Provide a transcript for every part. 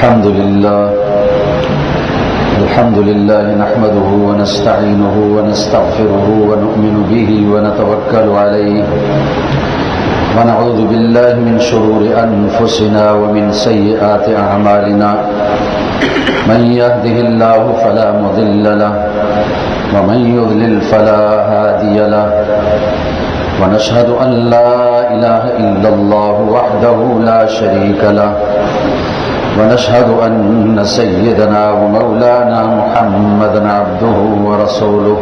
الحمد لله نحمده ونستعينه ونستغفره ونؤمن به ونتوكل عليه ونعوذ بالله من شرور أنفسنا ومن سيئات أعمالنا من يهده الله فلا مضل له ومن يضلل فلا هادي له ونشهد أن لا إله إلا الله وحده لا شريك له ونشهد أن سيدنا ومولانا محمدا عبده ورسوله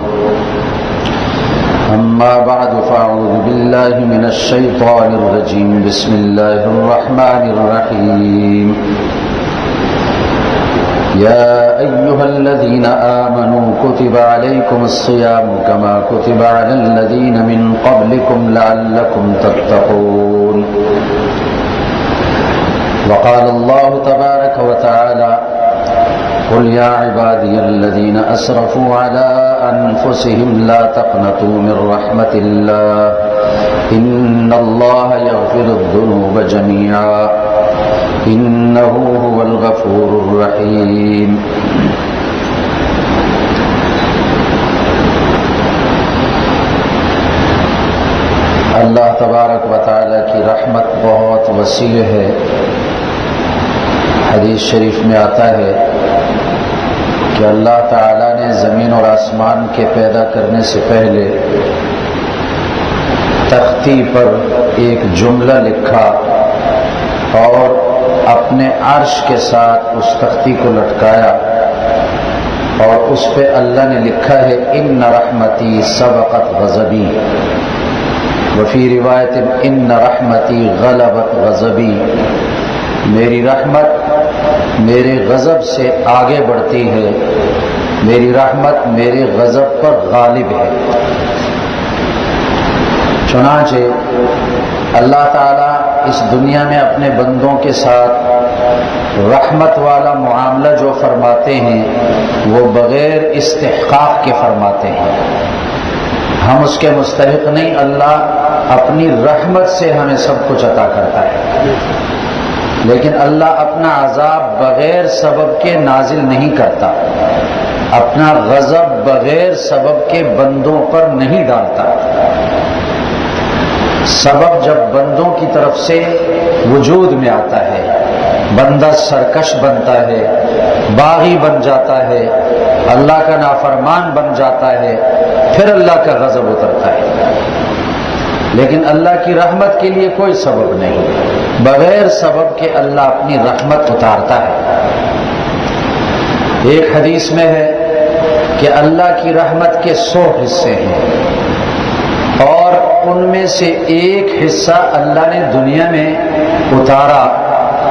أما بعد فأعوذ بالله من الشيطان الرجيم بسم الله الرحمن الرحيم يا أيها الذين آمنوا كتب عليكم الصيام كما كتب على الذين من قبلكم لعلكم تتقون وقال الله تبارك وتعالى قل يا عبادي الذين أسرفوا على أنفسهم لا تقنطوا من رحمة الله إن الله يغفر الذنوب جميعا إنه هو الغفور الرحيم اللہ تبارک و تعالیٰ کی رحمت بہت وسیع ہے۔ حدیث شریف میں آتا ہے کہ اللہ تعالیٰ نے زمین اور آسمان کے پیدا کرنے سے پہلے تختی پر ایک جملہ لکھا اور اپنے عرش کے ساتھ اس تختی کو لٹکایا اور اس پہ اللہ نے لکھا ہے ان رحمتی سبقت غضبی وفی روایت ان رحمتی غلبت غضبی، میری رحمت میرے غضب سے آگے بڑھتی ہے، میری رحمت میرے غضب پر غالب ہے۔ چنانچہ اللہ تعالیٰ اس دنیا میں اپنے بندوں کے ساتھ رحمت والا معاملہ جو فرماتے ہیں وہ بغیر استحقاق کے فرماتے ہیں، ہم اس کے مستحق نہیں، اللہ اپنی رحمت سے ہمیں سب کچھ عطا کرتا ہے، لیکن اللہ اپنا عذاب بغیر سبب کے نازل نہیں کرتا، اپنا غضب بغیر سبب کے بندوں پر نہیں ڈالتا۔ سبب جب بندوں کی طرف سے وجود میں آتا ہے، بندہ سرکش بنتا ہے، باغی بن جاتا ہے، اللہ کا نافرمان بن جاتا ہے، پھر اللہ کا غضب اترتا ہے۔ لیکن اللہ کی رحمت کے لیے کوئی سبب نہیں، بغیر سبب کے اللہ اپنی رحمت اتارتا ہے۔ ایک حدیث میں ہے کہ اللہ کی رحمت کے 100 حصے ہیں اور ان میں سے ایک حصہ اللہ نے دنیا میں اتارا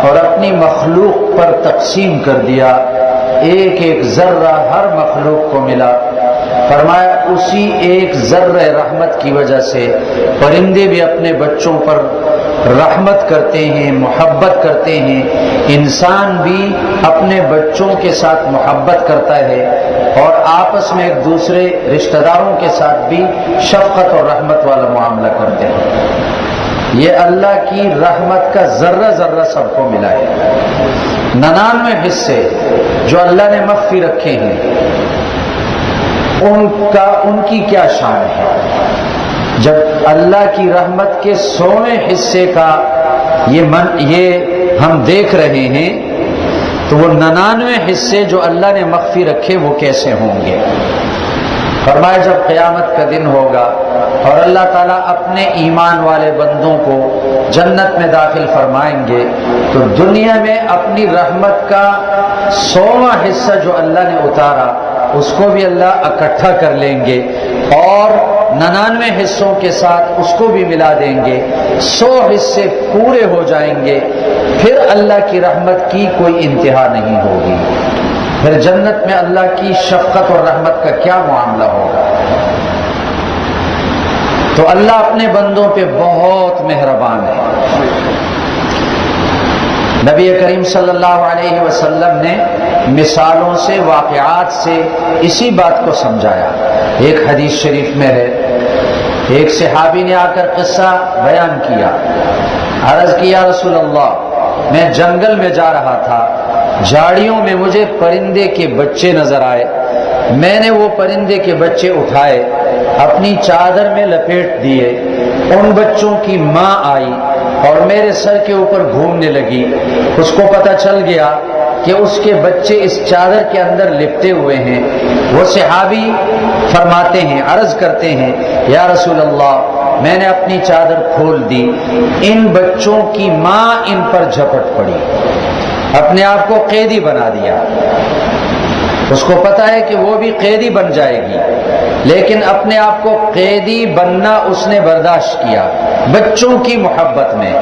اور اپنی مخلوق پر تقسیم کر دیا، ایک ایک ذرہ ہر مخلوق کو ملا۔ فرمایا اسی ایک ذرہ رحمت کی وجہ سے پرندے بھی اپنے بچوں پر رحمت کرتے ہیں، محبت کرتے ہیں، انسان بھی اپنے بچوں کے ساتھ محبت کرتا ہے اور آپس میں ایک دوسرے رشتہ داروں کے ساتھ بھی شفقت اور رحمت والا معاملہ کرتے ہیں۔ یہ اللہ کی رحمت کا ذرہ ذرہ سب کو ملا ہے۔ 99 حصے جو اللہ نے مخفی رکھے ہیں ان کی کیا شان ہے؟ جب اللہ کی رحمت کے 100ویں حصے کا یہ ہم دیکھ رہے ہیں تو وہ 99 حصے جو اللہ نے مخفی رکھے وہ کیسے ہوں گے؟ فرمایا جب قیامت کا دن ہوگا اور اللہ تعالیٰ اپنے ایمان والے بندوں کو جنت میں داخل فرمائیں گے تو دنیا میں اپنی رحمت کا 100واں حصہ جو اللہ نے اتارا اس کو بھی اللہ اکٹھا کر لیں گے اور 99 حصوں کے ساتھ اس کو بھی ملا دیں گے، 100 حصے پورے ہو جائیں گے، پھر اللہ کی رحمت کی کوئی انتہا نہیں ہوگی۔ پھر جنت میں اللہ کی شفقت اور رحمت کا کیا معاملہ ہوگا؟ تو اللہ اپنے بندوں پہ بہت مہربان ہے۔ نبی کریم صلی اللہ علیہ وسلم نے مثالوں سے، واقعات سے اسی بات کو سمجھایا۔ ایک حدیث شریف میں ہے، ایک صحابی نے آ کر قصہ بیان کیا، عرض کیا رسول اللہ میں جنگل میں جا رہا تھا جھاڑیوں میں مجھے پرندے کے بچے نظر آئے، میں نے وہ پرندے کے بچے اٹھائے، اپنی چادر میں لپیٹ دیے، ان بچوں کی ماں آئی اور میرے سر کے اوپر گھومنے لگی، اس کو پتہ چل گیا کہ اس کے بچے اس چادر کے اندر لپٹے ہوئے ہیں۔ وہ صحابی فرماتے ہیں، عرض کرتے ہیں، یا رسول اللہ میں نے اپنی چادر کھول دی، ان بچوں کی ماں ان پر جھپٹ پڑی، اپنے آپ کو قیدی بنا دیا۔ اس کو پتہ ہے کہ وہ بھی قیدی بن جائے گی، لیکن اپنے آپ کو قیدی بننا اس نے برداشت کیا بچوں کی محبت میں،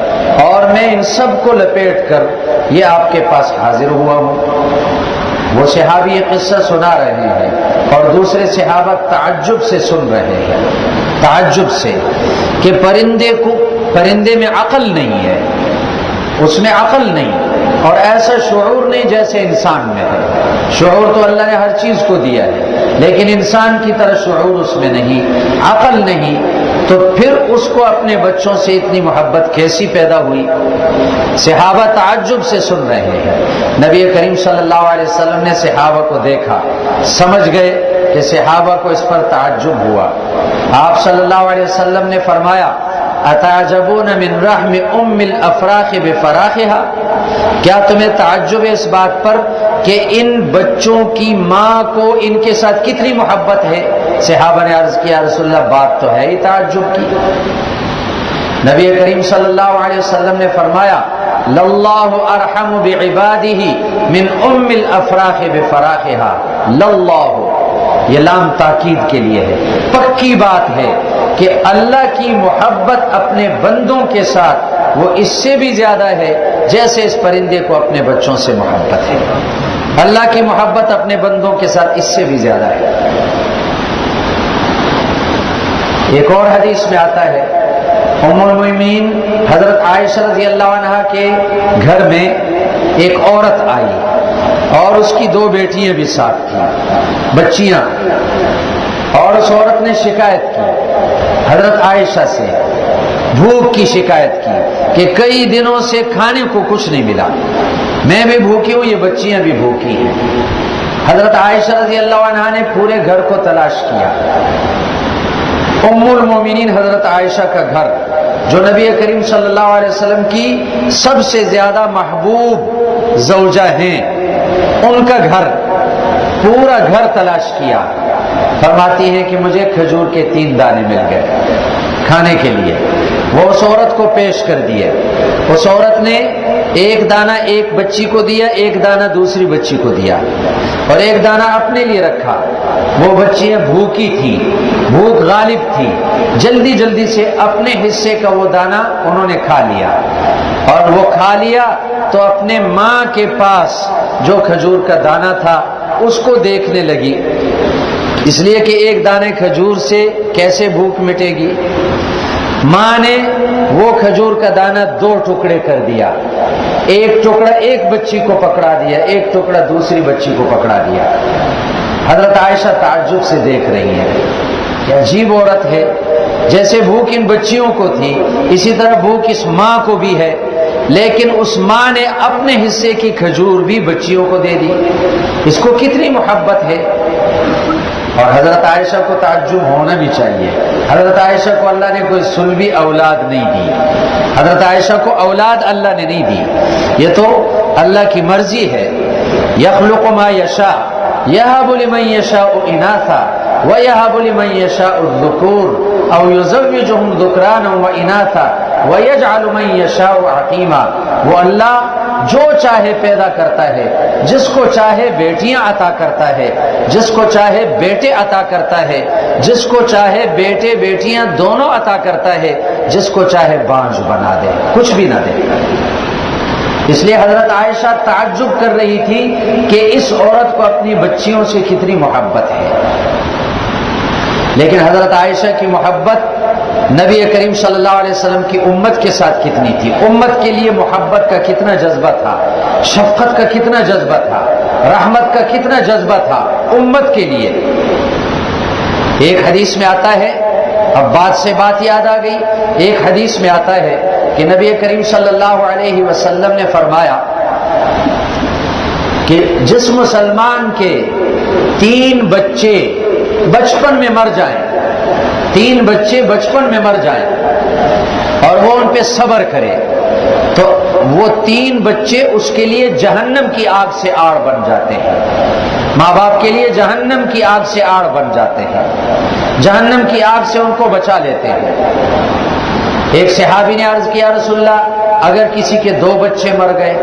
اور میں ان سب کو لپیٹ کر یہ آپ کے پاس حاضر ہوا ہوں۔ وہ صحابی یہ قصہ سنا رہے ہیں اور دوسرے صحابہ تعجب سے سن رہے ہیں، تعجب سے کہ پرندے میں عقل نہیں ہے، اس میں عقل نہیں اور ایسا شعور نہیں جیسے انسان میں ہے۔ شعور تو اللہ نے ہر چیز کو دیا ہے، لیکن انسان کی طرح شعور اس میں نہیں، عقل نہیں، تو پھر اس کو اپنے بچوں سے اتنی محبت کیسی پیدا ہوئی؟ صحابہ تعجب سے سن رہے ہیں۔ نبی کریم صلی اللہ علیہ وسلم نے صحابہ کو دیکھا، سمجھ گئے کہ صحابہ کو اس پر تعجب ہوا۔ آپ صلی اللہ علیہ وسلم نے فرمایا، اتعجبون من رحم ام الافراخ بفراخها، کیا تمہیں تعجب ہے اس بات پر کہ ان بچوں کی ماں کو ان کے ساتھ کتنی محبت ہے؟ صحابہ نے عرض کیا، رسول اللہ بات تو ہے ہی تعجب کی۔ نبی کریم صلی اللہ علیہ وسلم نے فرمایا، للہ ارحم بعبادہ من ام الافراخ بفراخها، للہ، یہ لام تاکید کے لیے ہے، پکی بات ہے کہ اللہ کی محبت اپنے بندوں کے ساتھ وہ اس سے بھی زیادہ ہے جیسے اس پرندے کو اپنے بچوں سے محبت ہے۔ اللہ کی محبت اپنے بندوں کے ساتھ اس سے بھی زیادہ ہے۔ ایک اور حدیث میں آتا ہے، ام المؤمنین حضرت عائشہ رضی اللہ عنہا کے گھر میں ایک عورت آئی اور اس کی 2 بیٹیاں بھی ساتھ تھیں، بچیاں، اور اس عورت نے شکایت کی حضرت عائشہ سے، بھوک کی شکایت کی کہ کئی دنوں سے کھانے کو کچھ نہیں ملا، میں بھی بھوکی ہوں، یہ بچیاں بھی بھوکی ہیں۔ حضرت عائشہ رضی اللہ عنہا نے پورے گھر کو تلاش کیا۔ ام المومنین حضرت عائشہ کا گھر، جو نبی کریم صلی اللہ علیہ وسلم کی سب سے زیادہ محبوب زوجہ ہیں، ان کا گھر، پورا گھر تلاش کیا۔ فرماتی ہے کہ مجھے کھجور کے 3 دانے مل گئے کھانے کے لیے، وہ اس عورت کو پیش کر دیے۔ اس عورت نے ایک دانہ ایک بچی کو دیا، ایک دانہ دوسری بچی کو دیا، اور ایک دانہ اپنے لیے رکھا۔ وہ بچیاں بھوکی تھیں، بھوک غالب تھی، جلدی جلدی سے اپنے حصے کا وہ دانہ انہوں نے کھا لیا، اور وہ کھا لیا تو اپنے ماں کے پاس جو کھجور کا دانہ تھا اس کو دیکھنے لگی، اس لیے کہ ایک دانے کھجور سے کیسے بھوک مٹے گی۔ ماں نے وہ کھجور کا دانہ 2 ٹکڑے کر دیا، ایک ٹکڑا ایک بچی کو پکڑا دیا، ایک ٹکڑا دوسری بچی کو پکڑا دیا۔ حضرت عائشہ تعجب سے دیکھ رہی ہیں کہ عجیب عورت ہے، جیسے بھوک ان بچیوں کو تھی اسی طرح بھوک اس ماں کو بھی ہے، لیکن اس ماں نے اپنے حصے کی کھجور بھی بچیوں کو دے دی، اس کو کتنی محبت ہے۔ اور حضرت عائشہ کو تعجب ہونا بھی چاہیے، حضرت عائشہ کو اللہ نے کوئی سلبی اولاد نہیں دی، حضرت عائشہ کو اولاد اللہ نے نہیں دی، یہ تو اللہ کی مرضی ہے۔ یخلق ما یشاء یہب لمن یشاء اناثا ویہب لمن یشاء الذکور او یزوجہم ذکرانا واناثا ویجعل من یشاء عقیما، وہ اللہ جو چاہے پیدا کرتا ہے، جس کو چاہے بیٹیاں عطا کرتا ہے، جس کو چاہے بیٹے عطا کرتا ہے، جس کو چاہے بیٹے بیٹیاں دونوں عطا کرتا ہے، جس کو چاہے بانجھ بنا دے، کچھ بھی نہ دے۔ اس لیے حضرت عائشہ تعجب کر رہی تھی کہ اس عورت کو اپنی بچیوں سے کتنی محبت ہے، لیکن حضرت عائشہ کی محبت نبی کریم صلی اللہ علیہ وسلم کی امت کے ساتھ کتنی تھی، امت کے لیے محبت کا کتنا جذبہ تھا، شفقت کا کتنا جذبہ تھا، رحمت کا کتنا جذبہ تھا امت کے لیے۔ ایک حدیث میں آتا ہے، اب بات سے بات یاد آ گئی، ایک حدیث میں آتا ہے کہ نبی کریم صلی اللہ علیہ وسلم نے فرمایا، کہ جس مسلمان کے 3 بچے بچپن میں مر جائیں، 3 بچے بچپن میں مر جائیں اور وہ ان پہ صبر کرے تو وہ 3 بچے اس کے لیے جہنم کی آگ سے آڑ بن جاتے ہیں، ماں باپ کے لیے جہنم کی آگ سے آڑ بن جاتے ہیں، جہنم کی آگ سے ان کو بچا لیتے ہیں۔ ایک صحابی نے عرض کیا رسول اللہ اگر کسی کے 2 بچے مر گئے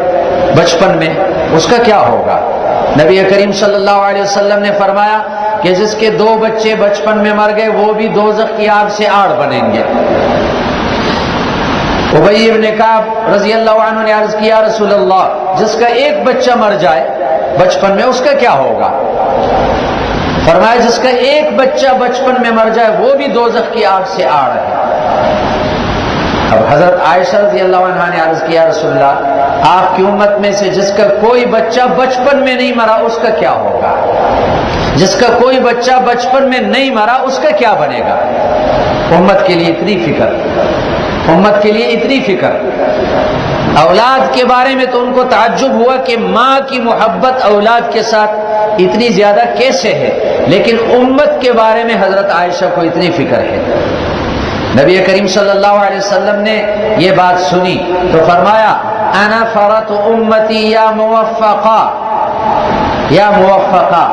بچپن میں اس کا کیا ہوگا؟ نبی کریم صلی اللہ علیہ وسلم نے فرمایا کہ جس کے 2 بچے بچپن میں مر گئے وہ بھی دوزخ کی آگ سے آڑ بنیں گے۔ ابی بن کعب رضی اللہ عنہ نے عرض کیا رسول اللہ جس کا 1 بچہ مر جائے بچپن میں اس کا کیا ہوگا؟ فرمایا جس کا 1 بچہ بچپن میں مر جائے وہ بھی دوزخ کی آگ سے آڑ ہے۔ اب حضرت عائشہ رضی اللہ عنہ نے عرض کیا رسول اللہ آپ کی امت میں سے جس کا کوئی بچہ بچپن میں نہیں مرا اس کا کیا ہوگا؟ جس کا کوئی بچہ بچپن میں نہیں مرا اس کا کیا بنے گا؟ امت کے لیے اتنی فکر، امت کے لیے اتنی فکر۔ اولاد کے بارے میں تو ان کو تعجب ہوا کہ ماں کی محبت اولاد کے ساتھ اتنی زیادہ کیسے ہے، لیکن امت کے بارے میں حضرت عائشہ کو اتنی فکر ہے۔ نبی کریم صلی اللہ علیہ وسلم نے یہ بات سنی تو فرمایا انا فرط امتی یا موفقہ، یا موفقہ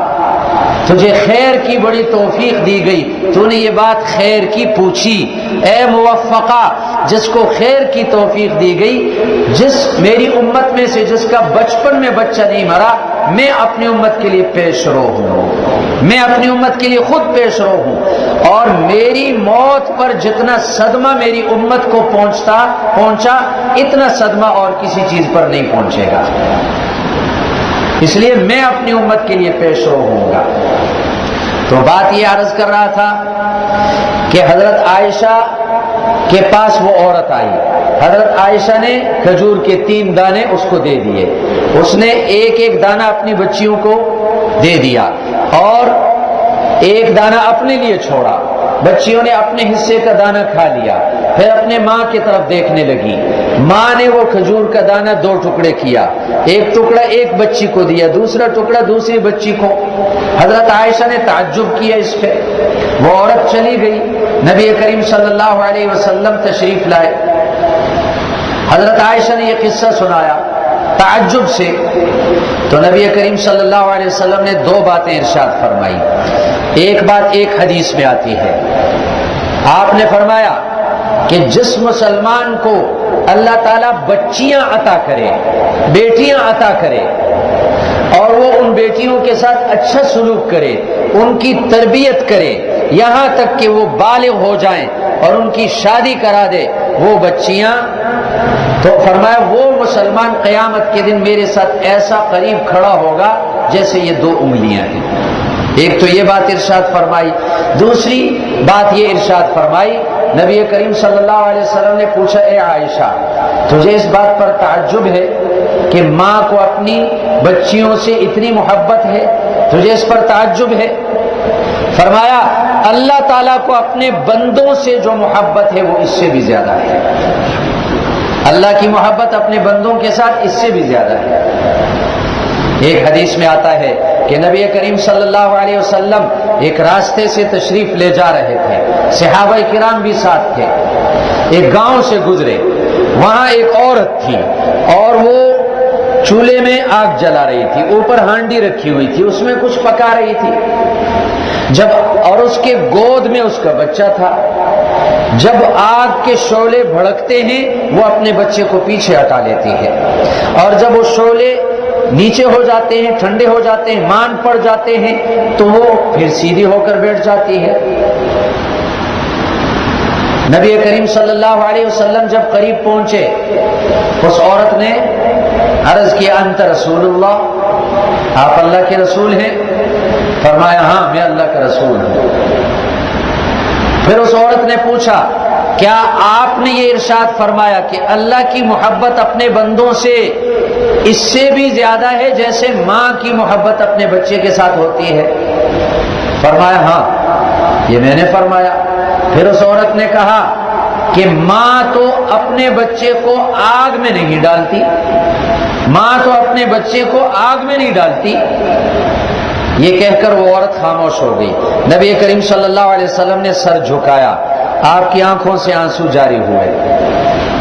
تجھے خیر کی بڑی توفیق دی گئی، تو نے یہ بات خیر کی پوچھی، اے موفقہ جس کو خیر کی توفیق دی گئی، جس میری امت میں سے جس کا بچپن میں بچہ نہیں مرا، میں اپنی امت کے لیے پیش رو ہوں، میں اپنی امت کے لیے خود پیش رو ہوں، اور میری موت پر جتنا صدمہ میری امت کو پہنچا اتنا صدمہ اور کسی چیز پر نہیں پہنچے گا، اس لیے میں اپنی امت کے لیے پیش رو ہوں گا۔ تو بات یہ عرض کر رہا تھا کہ حضرت عائشہ کے پاس وہ عورت آئی، حضرت عائشہ نے کھجور کے 3 دانے اس کو دے دیے، اس نے 1 دانہ اپنی بچیوں کو دے دیا اور 1 دانہ اپنے لیے چھوڑا، بچیوں نے اپنے حصے کا دانہ کھا لیا، پھر اپنے ماں کی طرف دیکھنے لگی، ماں نے وہ کھجور کا دانہ 2 ٹکڑے کیا، 1 ٹکڑا ایک بچی کو دیا، دوسرا ٹکڑا دوسری بچی کو۔ حضرت عائشہ نے تعجب کیا اس پہ، وہ عورت چلی گئی، نبی کریم صلی اللہ علیہ وسلم تشریف لائے، حضرت عائشہ نے یہ قصہ سنایا تعجب سے، تو نبی کریم صلی اللہ علیہ وسلم نے 2 باتیں ارشاد فرمائی۔ ایک بات ایک حدیث میں آتی ہے، آپ نے فرمایا کہ جس مسلمان کو اللہ تعالیٰ بچیاں عطا کرے، بیٹیاں عطا کرے، اور وہ ان بیٹیوں کے ساتھ اچھا سلوک کرے، ان کی تربیت کرے یہاں تک کہ وہ بالغ ہو جائیں اور ان کی شادی کرا دے وہ بچیاں، تو فرمایا وہ مسلمان قیامت کے دن میرے ساتھ ایسا قریب کھڑا ہوگا جیسے یہ 2 انگلیاں ہیں۔ ایک تو یہ بات ارشاد فرمائی، دوسری بات یہ ارشاد فرمائی، نبی کریم صلی اللہ علیہ وسلم نے پوچھا اے عائشہ تجھے اس بات پر تعجب ہے کہ ماں کو اپنی بچیوں سے اتنی محبت ہے؟ تجھے اس پر تعجب ہے؟ فرمایا اللہ تعالیٰ کو اپنے بندوں سے جو محبت ہے وہ اس سے بھی زیادہ ہے، اللہ کی محبت اپنے بندوں کے ساتھ اس سے بھی زیادہ ہے۔ ایک حدیث میں آتا ہے کہ نبی کریم صلی اللہ علیہ وسلم ایک راستے سے تشریف لے جا رہے تھے، صحابہ کرام بھی ساتھ تھے، ایک گاؤں سے گزرے، وہاں ایک عورت تھی اور وہ چولہے میں آگ جلا رہی تھی، اوپر ہانڈی رکھی ہوئی تھی، اس میں کچھ پکا رہی تھی، اور اس کے گود میں اس کا بچہ تھا۔ جب آگ کے شعلے بھڑکتے ہیں وہ اپنے بچے کو پیچھے ہٹا لیتی ہے، اور جب وہ شعلے نیچے ہو جاتے ہیں، ٹھنڈے ہو جاتے ہیں، مان پڑ جاتے ہیں، تو وہ پھر سیدھی ہو کر بیٹھ جاتی ہے۔ نبی کریم صلی اللہ علیہ وسلم جب قریب پہنچے اس عورت نے عرض کیا انت رسول اللہ، آپ اللہ کے رسول ہیں؟ فرمایا ہاں میں اللہ کا رسول ہوں۔ پھر اس عورت نے پوچھا کیا آپ نے یہ ارشاد فرمایا کہ اللہ کی محبت اپنے بندوں سے اس سے بھی زیادہ ہے جیسے ماں کی محبت اپنے بچے کے ساتھ ہوتی ہے؟ فرمایا ہاں یہ میں نے فرمایا۔ پھر اس عورت نے کہا کہ ماں تو اپنے بچے کو آگ میں نہیں ڈالتی، ماں تو اپنے بچے کو آگ میں نہیں ڈالتی، یہ کہہ کر وہ عورت خاموش ہو گئی۔ نبی کریم صلی اللہ علیہ وسلم نے سر جھکایا، آپ کی آنکھوں سے آنسو جاری ہوئے،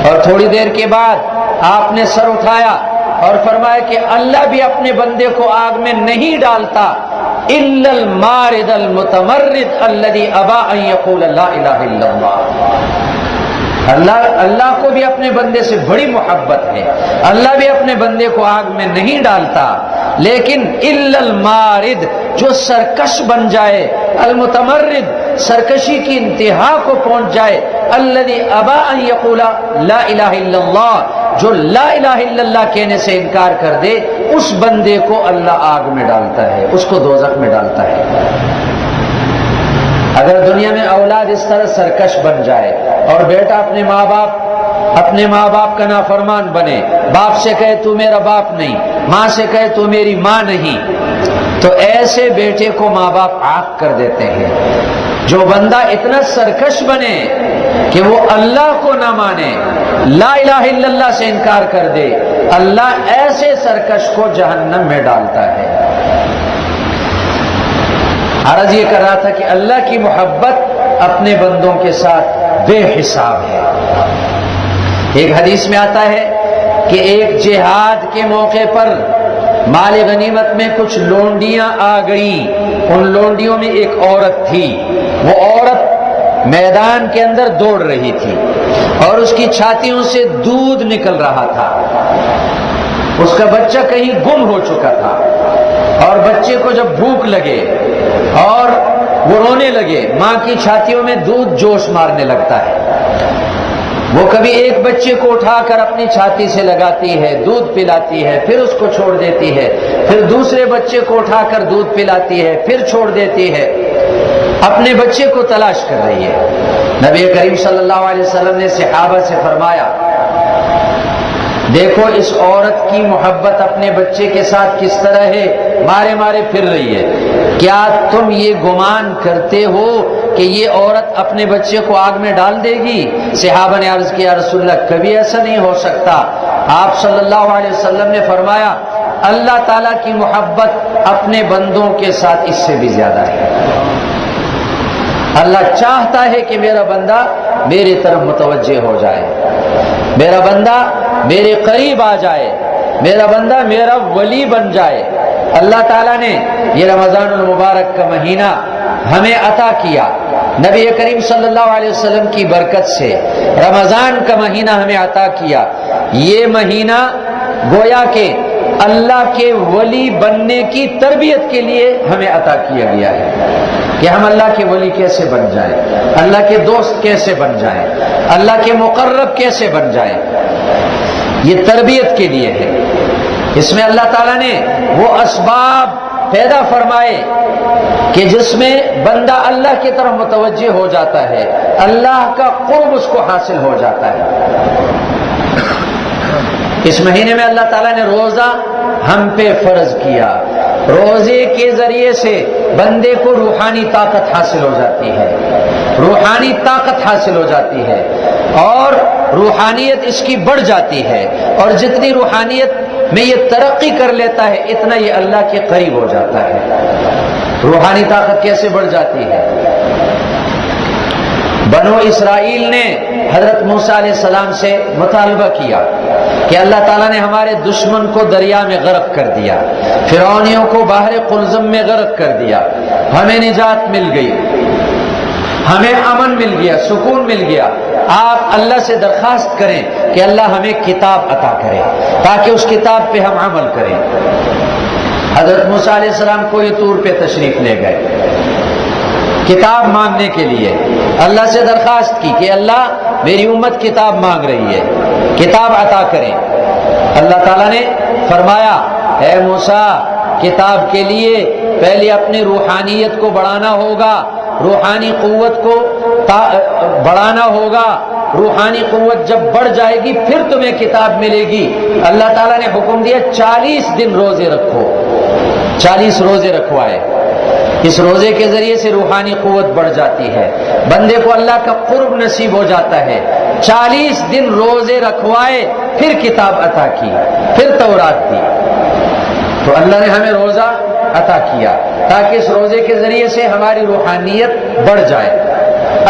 اور تھوڑی دیر کے بعد آپ نے سر اٹھایا اور فرمایا کہ اللہ بھی اپنے بندے کو آگ میں نہیں ڈالتا الا المارد المتمرد الذي ابى ان يقول لا الہ الا اللہ۔ اللہ کو بھی اپنے بندے سے بڑی محبت ہے، اللہ بھی اپنے بندے کو آگ میں نہیں ڈالتا، لیکن الا المارد، جو سرکش بن جائے، المتمرد، سرکشی کی انتہا کو پہنچ جائے، الذی ابى ان یقول لا الہ الا اللہ، جو لا الہ الا اللہ کہنے سے انکار کر دے، اس بندے کو اللہ آگ میں ڈالتا ہے، اس کو دوزخ میں ڈالتا ہے۔ اگر دنیا میں اولاد اس طرح سرکش بن جائے اور بیٹا اپنے ماں باپ کا نافرمان بنے، باپ سے کہے تو میرا باپ نہیں، ماں سے کہے تو میری ماں نہیں، تو ایسے بیٹے کو ماں باپ عاق کر دیتے ہیں۔ جو بندہ اتنا سرکش بنے کہ وہ اللہ کو نہ مانے، لا الہ الا اللہ سے انکار کر دے، اللہ ایسے سرکش کو جہنم میں ڈالتا ہے۔ عرض یہ کر رہا تھا کہ اللہ کی محبت اپنے بندوں کے ساتھ بے حساب ہے۔ ایک حدیث میں آتا ہے کہ ایک جہاد کے موقع پر مال غنیمت میں کچھ لونڈیاں آ گئیں، ان لونڈیوں میں ایک عورت تھی، وہ عورت میدان کے اندر دوڑ رہی تھی اور اس کی چھاتیوں سے دودھ نکل رہا تھا، اس کا بچہ کہیں گم ہو چکا تھا، اور بچے کو جب بھوک لگے اور وہ رونے لگے، ماں کی چھاتیوں میں دودھ جوش مارنے لگتا ہے، وہ کبھی ایک بچے کو اٹھا کر اپنی چھاتی سے لگاتی ہے، دودھ پلاتی ہے، پھر اس کو چھوڑ دیتی ہے، پھر دوسرے بچے کو اٹھا کر دودھ پلاتی ہے، پھر چھوڑ دیتی ہے، اپنے بچے کو تلاش کر رہی ہے۔ نبی کریم صلی اللہ علیہ وسلم نے صحابہ سے فرمایا، دیکھو اس عورت کی محبت اپنے بچے کے ساتھ کس طرح ہے، مارے مارے پھر رہی ہے، کیا تم یہ گمان کرتے ہو کہ یہ عورت اپنے بچے کو آگ میں ڈال دے گی؟ صحابہ نے عرض کیا رسول اللہ کبھی ایسا نہیں ہو سکتا۔ آپ صلی اللہ علیہ وسلم نے فرمایا اللہ تعالیٰ کی محبت اپنے بندوں کے ساتھ اس سے بھی زیادہ ہے۔ اللہ چاہتا ہے کہ میرا بندہ میری طرف متوجہ ہو جائے، میرا بندہ میرے قریب آ جائے، میرا بندہ میرا ولی بن جائے۔ اللہ تعالیٰ نے یہ رمضان المبارک کا مہینہ ہمیں عطا کیا، نبی کریم صلی اللہ علیہ وسلم کی برکت سے رمضان کا مہینہ ہمیں عطا کیا۔ یہ مہینہ گویا کہ اللہ کے ولی بننے کی تربیت کے لیے ہمیں عطا کیا گیا ہے کہ ہم اللہ کے ولی کیسے بن جائیں، اللہ کے دوست کیسے بن جائیں، اللہ کے مقرب کیسے بن جائیں، یہ تربیت کے لیے ہے۔ اس میں اللہ تعالیٰ نے وہ اسباب پیدا فرمائے کہ جس میں بندہ اللہ کی طرف متوجہ ہو جاتا ہے، اللہ کا قرب اس کو حاصل ہو جاتا ہے۔ اس مہینے میں اللہ تعالیٰ نے روزہ ہم پہ فرض کیا، روزے کے ذریعے سے بندے کو روحانی طاقت حاصل ہو جاتی ہے، روحانی طاقت حاصل ہو جاتی ہے اور روحانیت اس کی بڑھ جاتی ہے، اور جتنی روحانیت میں یہ ترقی کر لیتا ہے اتنا یہ اللہ کے قریب ہو جاتا ہے۔ روحانی طاقت کیسے بڑھ جاتی ہے؟ بنو اسرائیل نے حضرت موسیٰ علیہ السلام سے مطالبہ کیا کہ اللہ تعالیٰ نے ہمارے دشمن کو دریا میں غرق کر دیا، فرعونیوں کو بحر قلزم میں غرق کر دیا، ہمیں نجات مل گئی، ہمیں امن مل گیا، سکون مل گیا، آپ اللہ سے درخواست کریں کہ اللہ ہمیں کتاب عطا کرے تاکہ اس کتاب پہ ہم عمل کریں۔ حضرت موسیٰ علیہ السلام کوئی طور پہ تشریف لے گئے کتاب مانگنے کے لیے، اللہ سے درخواست کی کہ اللہ میری امت کتاب مانگ رہی ہے، کتاب عطا کریں۔ اللہ تعالیٰ نے فرمایا اے موسیٰ کتاب کے لیے پہلے اپنی روحانیت کو بڑھانا ہوگا، روحانی قوت کو بڑھانا ہوگا، روحانی قوت جب بڑھ جائے گی پھر تمہیں کتاب ملے گی۔ اللہ تعالیٰ نے حکم دیا 40 دن روزے رکھو، 40 روزے رکھوائے، اس روزے کے ذریعے سے روحانی قوت بڑھ جاتی ہے، بندے کو اللہ کا قرب نصیب ہو جاتا ہے۔ 40 دن روزے رکھوائے پھر کتاب عطا کی، پھر تورات دی۔ تو اللہ نے ہمیں روزہ عطا کیا تاکہ اس روزے کے ذریعے سے ہماری روحانیت بڑھ جائے،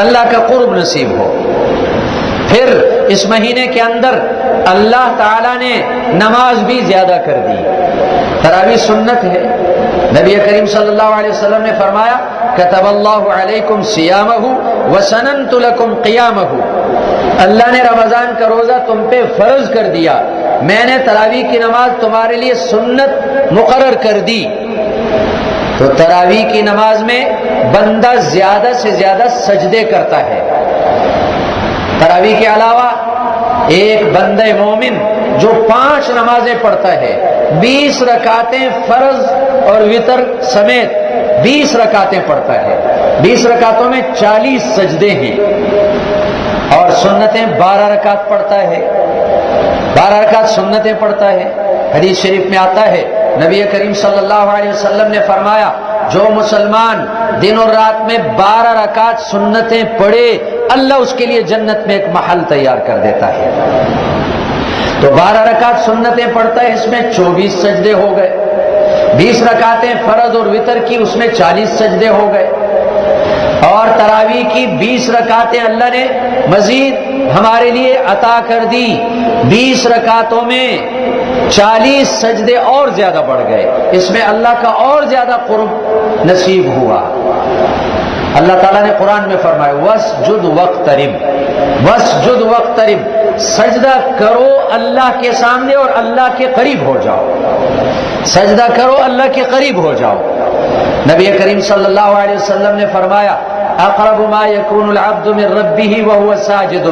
اللہ کا قرب نصیب ہو۔ پھر اس مہینے کے اندر اللہ تعالیٰ نے نماز بھی زیادہ کر دی۔ تراویح سنت ہے، نبی کریم صلی اللہ علیہ وسلم نے فرمایا کتب اللہ علیکم صیامہ وسننت لکم قیامہ، اللہ نے رمضان کا روزہ تم پہ فرض کر دیا، میں نے تراویح کی نماز تمہارے لیے سنت مقرر کر دی۔ تو تراویح کی نماز میں بندہ زیادہ سے زیادہ سجدے کرتا ہے۔ تراویح کے علاوہ ایک بندہ مومن جو 5 نمازیں پڑھتا ہے، 20 رکعتیں فرض اور وتر سمیت 20 رکعتیں پڑھتا ہے، 20 رکعتوں میں 40 سجدے ہیں، اور سنتیں 12 رکعت پڑھتا ہے، 12 رکعت سنتیں پڑھتا ہے۔ حدیث شریف میں آتا ہے نبی کریم صلی اللہ علیہ وسلم نے فرمایا جو مسلمان دن اور رات میں 12 رکعت سنتیں پڑھے اللہ اس کے لیے جنت میں ایک محل تیار کر دیتا ہے۔ تو 12 رکعت سنتیں پڑھتا ہے، اس میں 24 سجدے ہو گئے، 20 رکعتیں فرض اور وتر کی، اس میں 40 سجدے ہو گئے، اور تراویح کی 20 رکعتیں اللہ نے مزید ہمارے لیے عطا کر دی، 20 رکعتوں میں 40 سجدے اور زیادہ بڑھ گئے، اس میں اللہ کا اور زیادہ قرب نصیب ہوا۔ اللہ تعالیٰ نے قرآن میں فرمایا وَاسْجُدْ وَاقْتَرِبْ، وَاسْجُدْ وَاقْتَرِبْ، سجدہ کرو اللہ کے سامنے اور اللہ کے قریب ہو جاؤ، سجدہ کرو اللہ کے قریب ہو جاؤ۔ نبی کریم صلی اللہ علیہ وسلم نے فرمایا اقرب ما یکون العبد من ربہ وہو ساجد،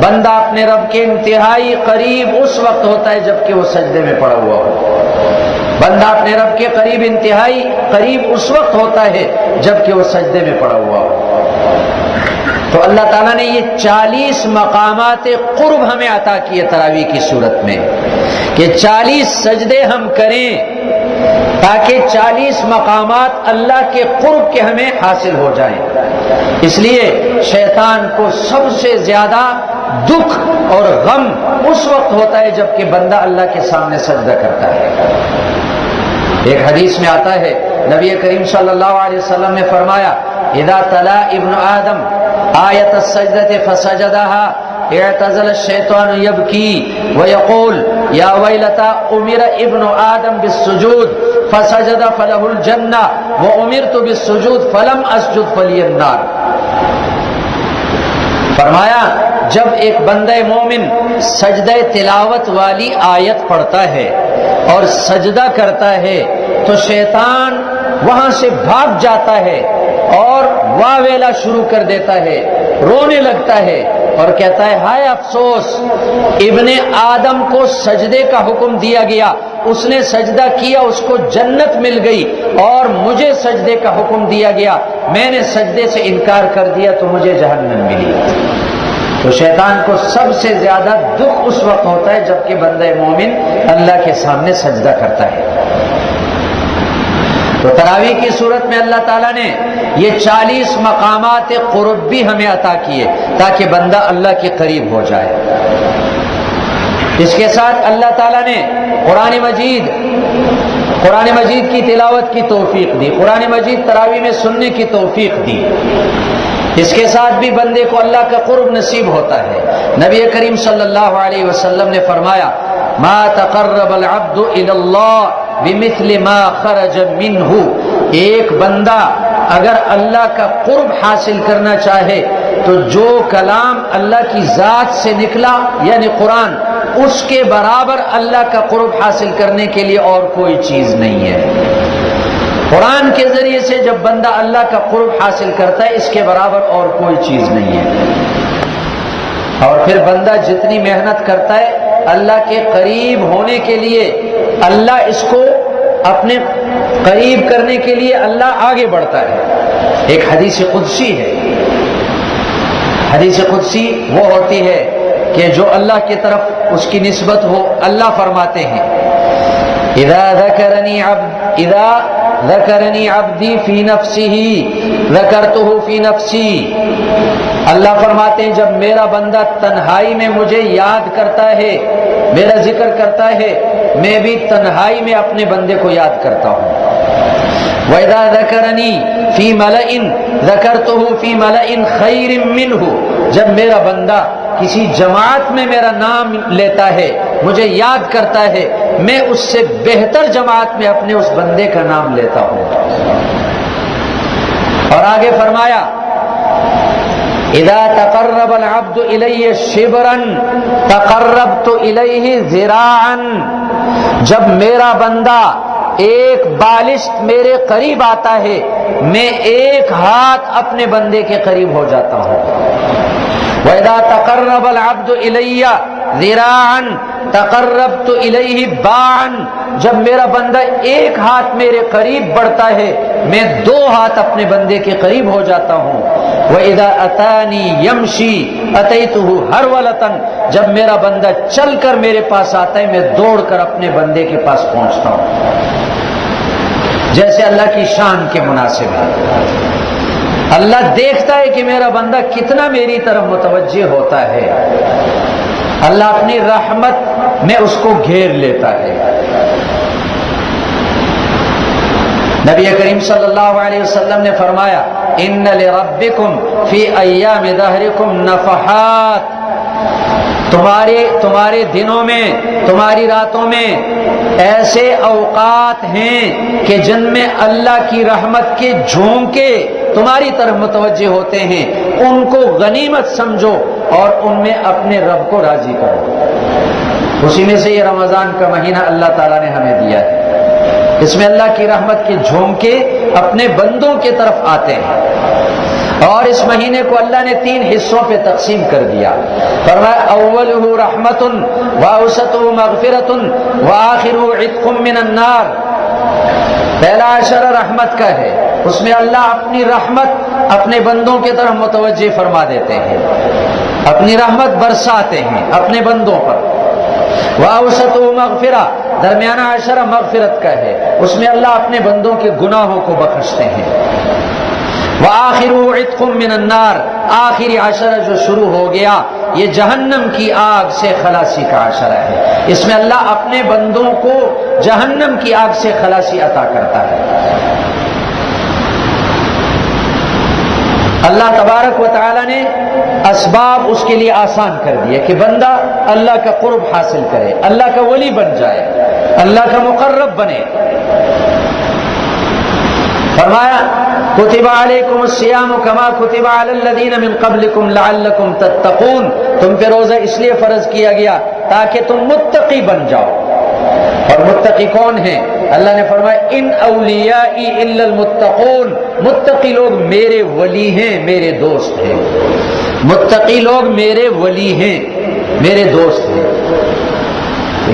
بندہ اپنے رب کے انتہائی قریب اس وقت ہوتا ہے جبکہ وہ سجدے میں پڑا ہوا ہو، بندہ اپنے رب کے قریب انتہائی قریب اس وقت ہوتا ہے جبکہ وہ سجدے میں پڑا ہوا ہو۔ تو اللہ تعالیٰ نے یہ 40 مقامات قرب ہمیں عطا کیے تراویح کی صورت میں کہ 40 سجدے ہم کریں تاکہ 40 مقامات اللہ کے قرب کے ہمیں حاصل ہو جائیں۔ اس لیے شیطان کو سب سے زیادہ دکھ اور غم اس وقت ہوتا ہے جبکہ بندہ اللہ کے سامنے سجدہ کرتا ہے۔ ایک حدیث میں آتا ہے نبی کریم صلی اللہ علیہ وسلم نے فرمایا اذا تلا ابن آدم آیت السجدہ فسجدها اعتزل الشیطان یبکی ویقول یا ویلتا امر ابن آدم بالسجود فسجد فلہ الجنہ وامرت بالسجود فلم اسجد فلی النار۔ فرمایا جب ایک بندہ مومن سجدہ تلاوت والی آیت پڑھتا ہے اور سجدہ کرتا ہے تو شیطان وہاں سے بھاگ جاتا ہے اور واہ ویلا شروع کر دیتا ہے، رونے لگتا ہے اور کہتا ہے ہائے افسوس، ابن آدم کو سجدے کا حکم دیا گیا، اس نے سجدہ کیا، اس کو جنت مل گئی، اور مجھے سجدے کا حکم دیا گیا، میں نے سجدے سے انکار کر دیا تو مجھے جہنم ملی۔ تو شیطان کو سب سے زیادہ دکھ اس وقت ہوتا ہے جبکہ بندہ مومن اللہ کے سامنے سجدہ کرتا ہے۔ تو تراویح کی صورت میں اللہ تعالیٰ نے یہ 40 مقامات قرب بھی ہمیں عطا کیے تاکہ بندہ اللہ کے قریب ہو جائے۔ اس کے ساتھ اللہ تعالیٰ نے قرآن مجید کی تلاوت کی توفیق دی، قرآن مجید تراویح میں سننے کی توفیق دی۔ اس کے ساتھ بھی بندے کو اللہ کا قرب نصیب ہوتا ہے۔ نبی کریم صلی اللہ علیہ وسلم نے فرمایا ما تقرب العبد الی اللہ بمثل ما خرج منہ، ایک بندہ اگر اللہ کا قرب حاصل کرنا چاہے تو جو کلام اللہ کی ذات سے نکلا یعنی قرآن، اس کے برابر اللہ کا قرب حاصل کرنے کے لیے اور کوئی چیز نہیں ہے۔ قرآن کے ذریعے سے جب بندہ اللہ کا قرب حاصل کرتا ہے اس کے برابر اور کوئی چیز نہیں ہے۔ اور پھر بندہ جتنی محنت کرتا ہے اللہ کے قریب ہونے کے لیے، اللہ اس کو اپنے قریب کرنے کے لیے اللہ آگے بڑھتا ہے۔ ایک حدیث قدسی ہے، حدیث قدسی وہ ہوتی ہے کہ جو اللہ کی طرف اس کی نسبت ہو۔ اللہ فرماتے ہیں اذا ذکرنی عبدی فی نفسہ ذکرتہ فی نفسی، اللہ فرماتے ہیں جب میرا بندہ تنہائی میں مجھے یاد کرتا ہے، میرا ذکر کرتا ہے، میں بھی تنہائی میں اپنے بندے کو یاد کرتا ہوں۔ وَإِذَا ذَكَرَنِي فِي مَلَئٍ ذَكَرْتُهُ فِي مَلَئٍ خَيْرٍ مِّنْهُ، جب میرا بندہ کسی جماعت میں میرا نام لیتا ہے، مجھے یاد کرتا ہے، میں اس سے بہتر جماعت میں اپنے اس بندے کا نام لیتا ہوں۔ اور آگے فرمایا اذا تقرب العبد الی شبرا تقربت الیہ ذراعا، جب میرا بندہ ایک بالشت میرے قریب آتا ہے، میں ایک ہاتھ اپنے بندے کے قریب ہو جاتا ہوں۔ وَإِذَا تَقَرَّبَ الْعَبْدُ إِلَيَّ ذِرَاعًا تَقَرَّبْتُ إِلَيْهِ بَاعًا، جب میرا بندہ ایک ہاتھ میرے قریب بڑھتا ہے، میں دو ہاتھ اپنے بندے کے قریب ہو جاتا ہوں۔ وَإِذَا أَتَانِي يَمْشِي أَتَيْتُهُ هَرْوَلَةً، جب میرا بندہ چل کر میرے پاس آتا ہے، میں دوڑ کر اپنے بندے کے پاس پہنچتا ہوں، جیسے اللہ کی شان کے مناسب ہے۔ اللہ دیکھتا ہے کہ میرا بندہ کتنا میری طرف متوجہ ہوتا ہے، اللہ اپنی رحمت میں اس کو گھیر لیتا ہے۔ نبی کریم صلی اللہ علیہ وسلم نے فرمایا ان لربکم فی ایام دہرکم نفحات، تمہارے دنوں میں، تمہاری راتوں میں ایسے اوقات ہیں کہ جن میں اللہ کی رحمت کے جھونکے تمہاری طرف متوجہ ہوتے ہیں، ان کو غنیمت سمجھو اور ان میں اپنے رب کو راضی کرو۔ اسی میں سے یہ رمضان کا مہینہ اللہ تعالیٰ نے ہمیں دیا ہے، اس میں اللہ کی رحمت کے جھونکے اپنے بندوں کی طرف آتے ہیں۔ اور اس مہینے کو اللہ نے 3 حصوں پہ تقسیم کر دیا، فرمایا اولہ رحمت واوسطہ مغفرۃ وآخرہ عتق من النار۔ پہلا عشرہ رحمت کا ہے، اس میں اللہ اپنی رحمت اپنے بندوں کی طرف متوجہ فرما دیتے ہیں، اپنی رحمت برساتے ہیں اپنے بندوں پر۔ واوسطہ مغفرہ، درمیانہ عشرہ مغفرت کا ہے، اس میں اللہ اپنے بندوں کے گناہوں کو بخشتے ہیں۔ وآخرہ عتق من النار، آخری عشرہ جو شروع ہو گیا یہ جہنم کی آگ سے خلاصی کا عشرہ ہے، اس میں اللہ اپنے بندوں کو جہنم کی آگ سے خلاصی عطا کرتا ہے۔ اللہ تبارک و تعالی نے اسباب اس کے لیے آسان کر دیے کہ بندہ اللہ کا قرب حاصل کرے، اللہ کا ولی بن جائے، اللہ کا مقرب بنے۔ فرمایا کتب علیکم الصیام کما کتب علی الذین من قبلکم لعلکم تتقون، تم پہ روزہ اس لیے فرض کیا گیا تاکہ تم متقی بن جاؤ۔ اور متقی کون ہیں؟ اللہ نے فرمایا ان اولیائی الا المتقون، متقی لوگ میرے ولی ہیں، میرے دوست ہیں، متقی لوگ میرے ولی ہیں، میرے دوست ہیں۔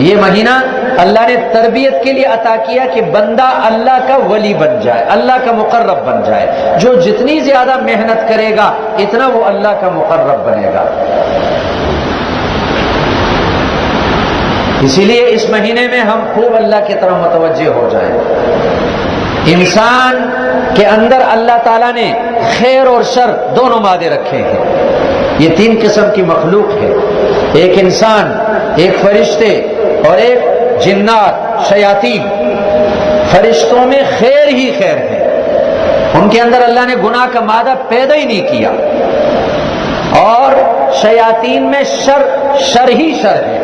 یہ مہینہ اللہ نے تربیت کے لیے عطا کیا کہ بندہ اللہ کا ولی بن جائے، اللہ کا مقرب بن جائے، جو جتنی زیادہ محنت کرے گا اتنا وہ اللہ کا مقرب بنے گا۔ اسی لیے اس مہینے میں ہم خوب اللہ کی طرف متوجہ ہو جائیں۔ انسان کے اندر اللہ تعالیٰ نے خیر اور شر دونوں مادے رکھے ہیں، یہ 3 قسم کی مخلوق ہے، ایک انسان، ایک فرشتے اور ایک جنات شیاطین۔ فرشتوں میں خیر ہی خیر ہے، ان کے اندر اللہ نے گناہ کا مادہ پیدا ہی نہیں کیا، اور شیاطین میں شر ہی شر ہے،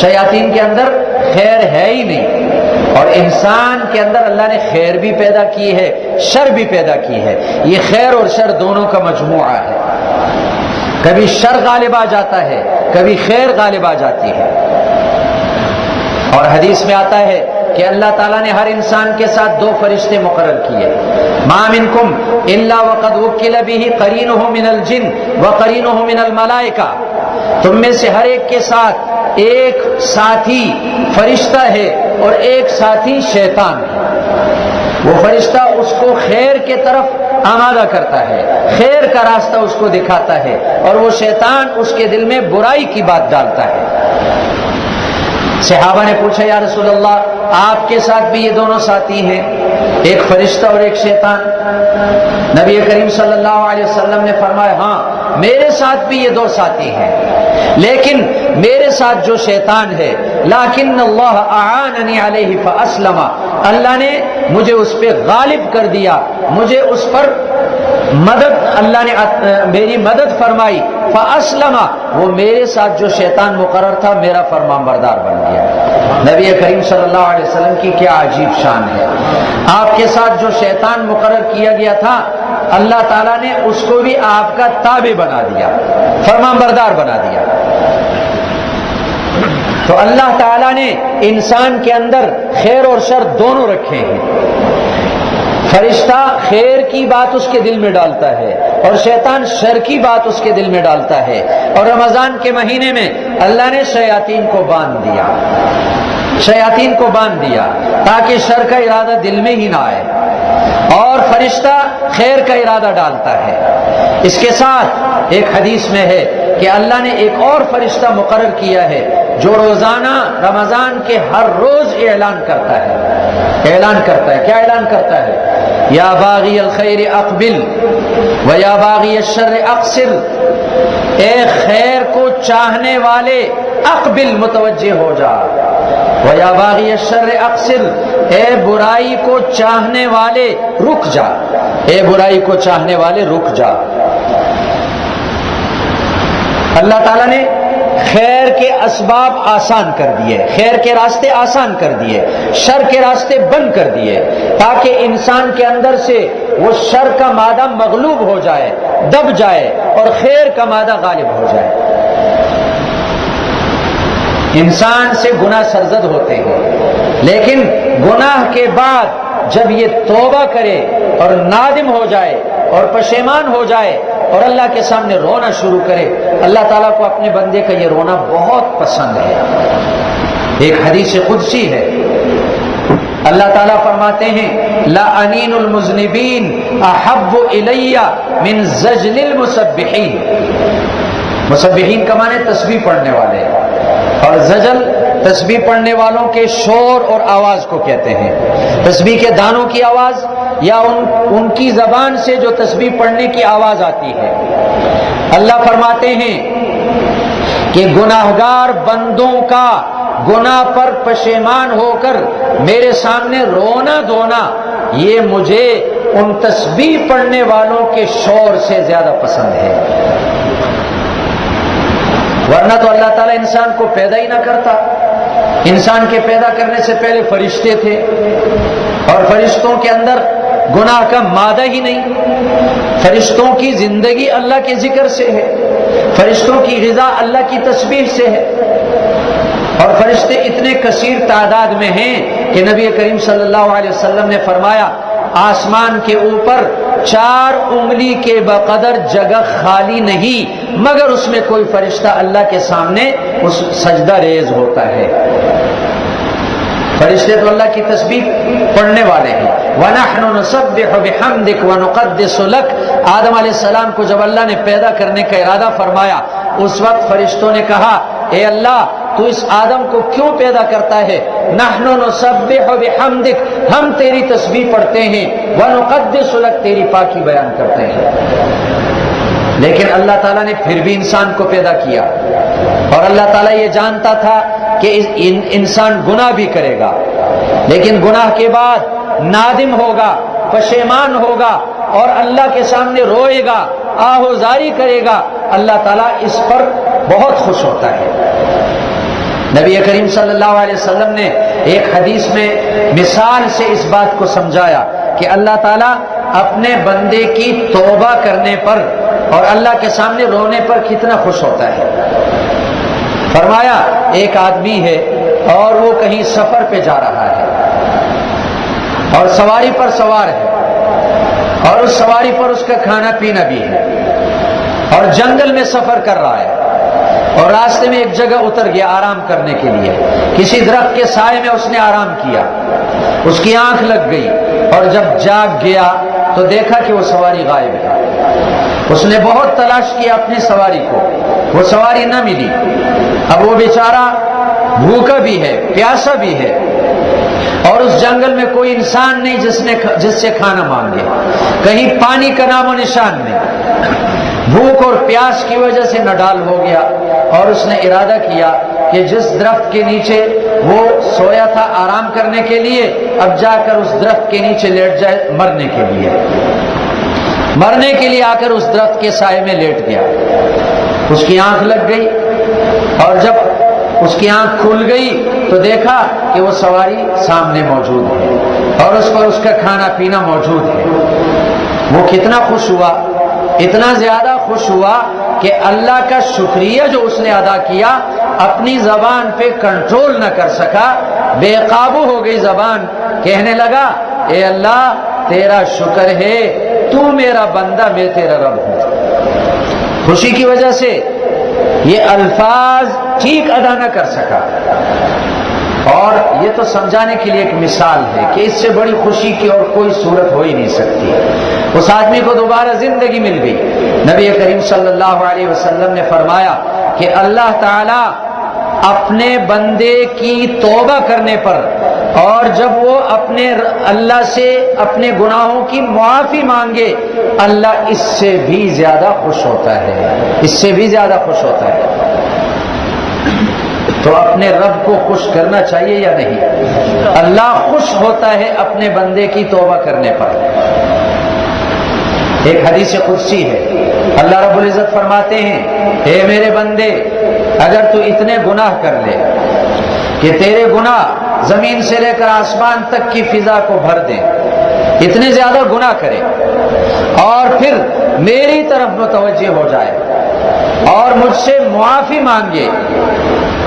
شیاطین کے اندر خیر ہے ہی نہیں۔ اور انسان کے اندر اللہ نے خیر بھی پیدا کی ہے، شر بھی پیدا کی ہے، یہ خیر اور شر دونوں کا مجموعہ ہے، کبھی شر غالب آ جاتا ہے، کبھی خیر غالب آ جاتی ہے۔ اور حدیث میں آتا ہے کہ اللہ تعالیٰ نے ہر انسان کے ساتھ 2 فرشتے مقرر کیے، ما منکم الا وقد وکل به قرینہ من الجن وقرینہ من الملائکہ، تم میں سے ہر ایک کے ساتھ ایک ساتھی فرشتہ ہے اور ایک ساتھی شیطان ہے۔ وہ فرشتہ اس کو خیر کے طرف آمادہ کرتا ہے، خیر کا راستہ اس کو دکھاتا ہے، اور وہ شیطان اس کے دل میں برائی کی بات ڈالتا ہے۔ صحابہ نے پوچھا یا رسول اللہ آپ کے ساتھ بھی یہ دونوں ساتھی ہیں، ایک فرشتہ اور ایک شیطان؟ نبی کریم صلی اللہ علیہ وسلم نے فرمایا ہاں، میرے ساتھ بھی یہ دو ساتھی ہیں، لیکن میرے ساتھ جو شیطان ہے لیکن اللہ اعاننی علیہ فاسلم، اللہ نے مجھے اس پہ غالب کر دیا، مجھے اس پر مدد، اللہ نے میری مدد فرمائی، فاسلم، وہ میرے ساتھ جو شیطان مقرر تھا میرا فرمان بردار بن گیا۔ نبی کریم صلی اللہ علیہ وسلم کی کیا عجیب شان ہے، آپ کے ساتھ جو شیطان مقرر کیا گیا تھا اللہ تعالیٰ نے اس کو بھی آپ کا تابع بنا دیا، فرمان بردار بنا دیا۔ تو اللہ تعالیٰ نے انسان کے اندر خیر اور شر دونوں رکھے ہیں، فرشتہ خیر کی بات اس کے دل میں ڈالتا ہے اور شیطان شر کی بات اس کے دل میں ڈالتا ہے، اور رمضان کے مہینے میں اللہ نے شیاطین کو باندھ دیا، شیاطین کو باندھ دیا تاکہ شر کا ارادہ دل میں ہی نہ آئے، اور فرشتہ خیر کا ارادہ ڈالتا ہے۔ اس کے ساتھ ایک حدیث میں ہے کہ اللہ نے ایک اور فرشتہ مقرر کیا ہے جو روزانہ رمضان کے ہر روز اعلان کرتا ہے، اعلان کرتا ہے، کیا اعلان کرتا ہے؟ یا باغی الخیر اقبل و یا باغی الشر اقصر، اے خیر کو چاہنے والے اقبل متوجہ ہو جا، و یا باغی الشر اقصر، اے برائی کو چاہنے والے رک جا، اے برائی کو چاہنے والے رک جا۔ اللہ تعالیٰ نے خیر کے اسباب آسان کر دیے، خیر کے راستے آسان کر دیے، شر کے راستے بند کر دیے، تاکہ انسان کے اندر سے وہ شر کا مادہ مغلوب ہو جائے، دب جائے، اور خیر کا مادہ غالب ہو جائے۔ انسان سے گناہ سرزد ہوتے ہیں، لیکن گناہ کے بعد جب یہ توبہ کرے اور نادم ہو جائے اور پشیمان ہو جائے اور اللہ کے سامنے رونا شروع کرے، اللہ تعالیٰ کو اپنے بندے کا یہ رونا بہت پسند ہے۔ ایک حدیث قدسی ہے، اللہ تعالیٰ فرماتے ہیں لَأَنِينُ الْمُذْنِبِينَ أَحَبُّ إِلَيَّ مِنْ زَجْلِ الْمُسَبِّحِينَ، مسبحین کا معنی تسبیح پڑھنے والے، اور زجل تسبیح پڑھنے والوں کے شور اور آواز کو کہتے ہیں، تسبیح کے دانوں کی آواز یا ان کی زبان سے جو تسبیح پڑھنے کی آواز آتی ہے۔ اللہ فرماتے ہیں کہ گناہگار بندوں کا گناہ پر پشیمان ہو کر میرے سامنے رونا دھونا یہ مجھے ان تسبیح پڑھنے والوں کے شور سے زیادہ پسند ہے۔ ورنہ تو اللہ تعالیٰ انسان کو پیدا ہی نہ کرتا، انسان کے پیدا کرنے سے پہلے فرشتے تھے، اور فرشتوں کے اندر گناہ کا مادہ ہی نہیں، فرشتوں کی زندگی اللہ کے ذکر سے ہے، فرشتوں کی غذا اللہ کی تسبیح سے ہے، اور فرشتے اتنے کثیر تعداد میں ہیں کہ نبی کریم صلی اللہ علیہ وسلم نے فرمایا آسمان کے اوپر 4 انگلی کے بقدر جگہ خالی نہیں مگر اس میں کوئی فرشتہ اللہ کے سامنے اس سجدہ ریز ہوتا ہے۔ فرشتے تو اللہ کی تسبیح پڑھنے والے ہیں۔ وَنَحْنُ نُسَبِّحُ بِحَمْدِكَ وَنُقَدِّسُ لَكَ، آدم علیہ السلام کو جب اللہ نے پیدا کرنے کا ارادہ فرمایا اس وقت فرشتوں نے کہا اے اللہ تو اس آدم کو کیوں پیدا کرتا ہے؟ نحن نسبح بحمدک، ہم تیری تسبیح پڑھتے ہیں، ونقدس لک، تیری پاکی بیان کرتے ہیں۔ لیکن اللہ تعالیٰ نے پھر بھی انسان کو پیدا کیا، اور اللہ تعالیٰ یہ جانتا تھا کہ انسان گناہ بھی کرے گا، لیکن گناہ کے بعد نادم ہوگا، پشیمان ہوگا، اور اللہ کے سامنے روئے گا، آہوزاری کرے گا۔ اللہ تعالیٰ اس پر بہت خوش ہوتا ہے۔ نبی کریم صلی اللہ علیہ وسلم نے ایک حدیث میں مثال سے اس بات کو سمجھایا کہ اللہ تعالیٰ اپنے بندے کی توبہ کرنے پر اور اللہ کے سامنے رونے پر کتنا خوش ہوتا ہے۔ فرمایا ایک آدمی ہے اور وہ کہیں سفر پہ جا رہا ہے اور سواری پر سوار ہے، اور اس سواری پر اس کا کھانا پینا بھی ہے، اور جنگل میں سفر کر رہا ہے، اور راستے میں ایک جگہ اتر گیا آرام کرنے کے لیے، کسی درخت کے سائے میں اس نے آرام کیا، اس کی آنکھ لگ گئی، اور جب جاگ گیا تو دیکھا کہ وہ سواری غائب ہے۔ اس نے بہت تلاش کیا اپنی سواری کو، وہ سواری نہ ملی۔ اب وہ بیچارہ بھوکا بھی ہے، پیاسا بھی ہے، اور اس جنگل میں کوئی انسان نہیں جس سے کھانا مانگے، کہیں پانی کا نام و نشان نہیں۔ بھوک اور پیاس کی وجہ سے نڈال ہو گیا اور اس نے ارادہ کیا کہ جس درخت کے نیچے وہ سویا تھا آرام کرنے کے لیے، اب جا کر اس درخت کے نیچے لیٹ جائے مرنے کے لیے آ کر اس درخت کے سائے میں لیٹ گیا۔ اس کی آنکھ لگ گئی اور جب اس کی آنکھ کھل گئی تو دیکھا کہ وہ سواری سامنے موجود ہے اور اس پر اس کا کھانا پینا موجود ہے۔ وہ کتنا خوش ہوا، اتنا زیادہ خوش ہوا کہ اللہ کا شکریہ جو اس نے ادا کیا، اپنی زبان پہ کنٹرول نہ کر سکا، بے قابو ہو گئی زبان، کہنے لگا اے اللہ تیرا شکر ہے، تو میرا بندہ میں تیرا رب ہوں۔ خوشی کی وجہ سے یہ الفاظ ٹھیک ادا نہ کر سکا، اور یہ تو سمجھانے کے لیے ایک مثال ہے کہ اس سے بڑی خوشی کی اور کوئی صورت ہو ہی نہیں سکتی۔ اس آدمی کو دوبارہ زندگی مل گئی۔ نبی کریم صلی اللہ علیہ وسلم نے فرمایا کہ اللہ تعالی اپنے بندے کی توبہ کرنے پر اور جب وہ اللہ سے اپنے گناہوں کی معافی مانگے، اللہ اس سے بھی زیادہ خوش ہوتا ہے، اس سے بھی زیادہ خوش ہوتا ہے۔ تو اپنے رب کو خوش کرنا چاہیے یا نہیں؟ اللہ خوش ہوتا ہے اپنے بندے کی توبہ کرنے پر۔ ایک حدیث قدسی ہے، اللہ رب العزت فرماتے ہیں اے میرے بندے، اگر تو اتنے گناہ کر لے کہ تیرے گناہ زمین سے لے کر آسمان تک کی فضا کو بھر دیں، اتنے زیادہ گناہ کرے اور پھر میری طرف متوجہ ہو جائے اور مجھ سے معافی مانگے،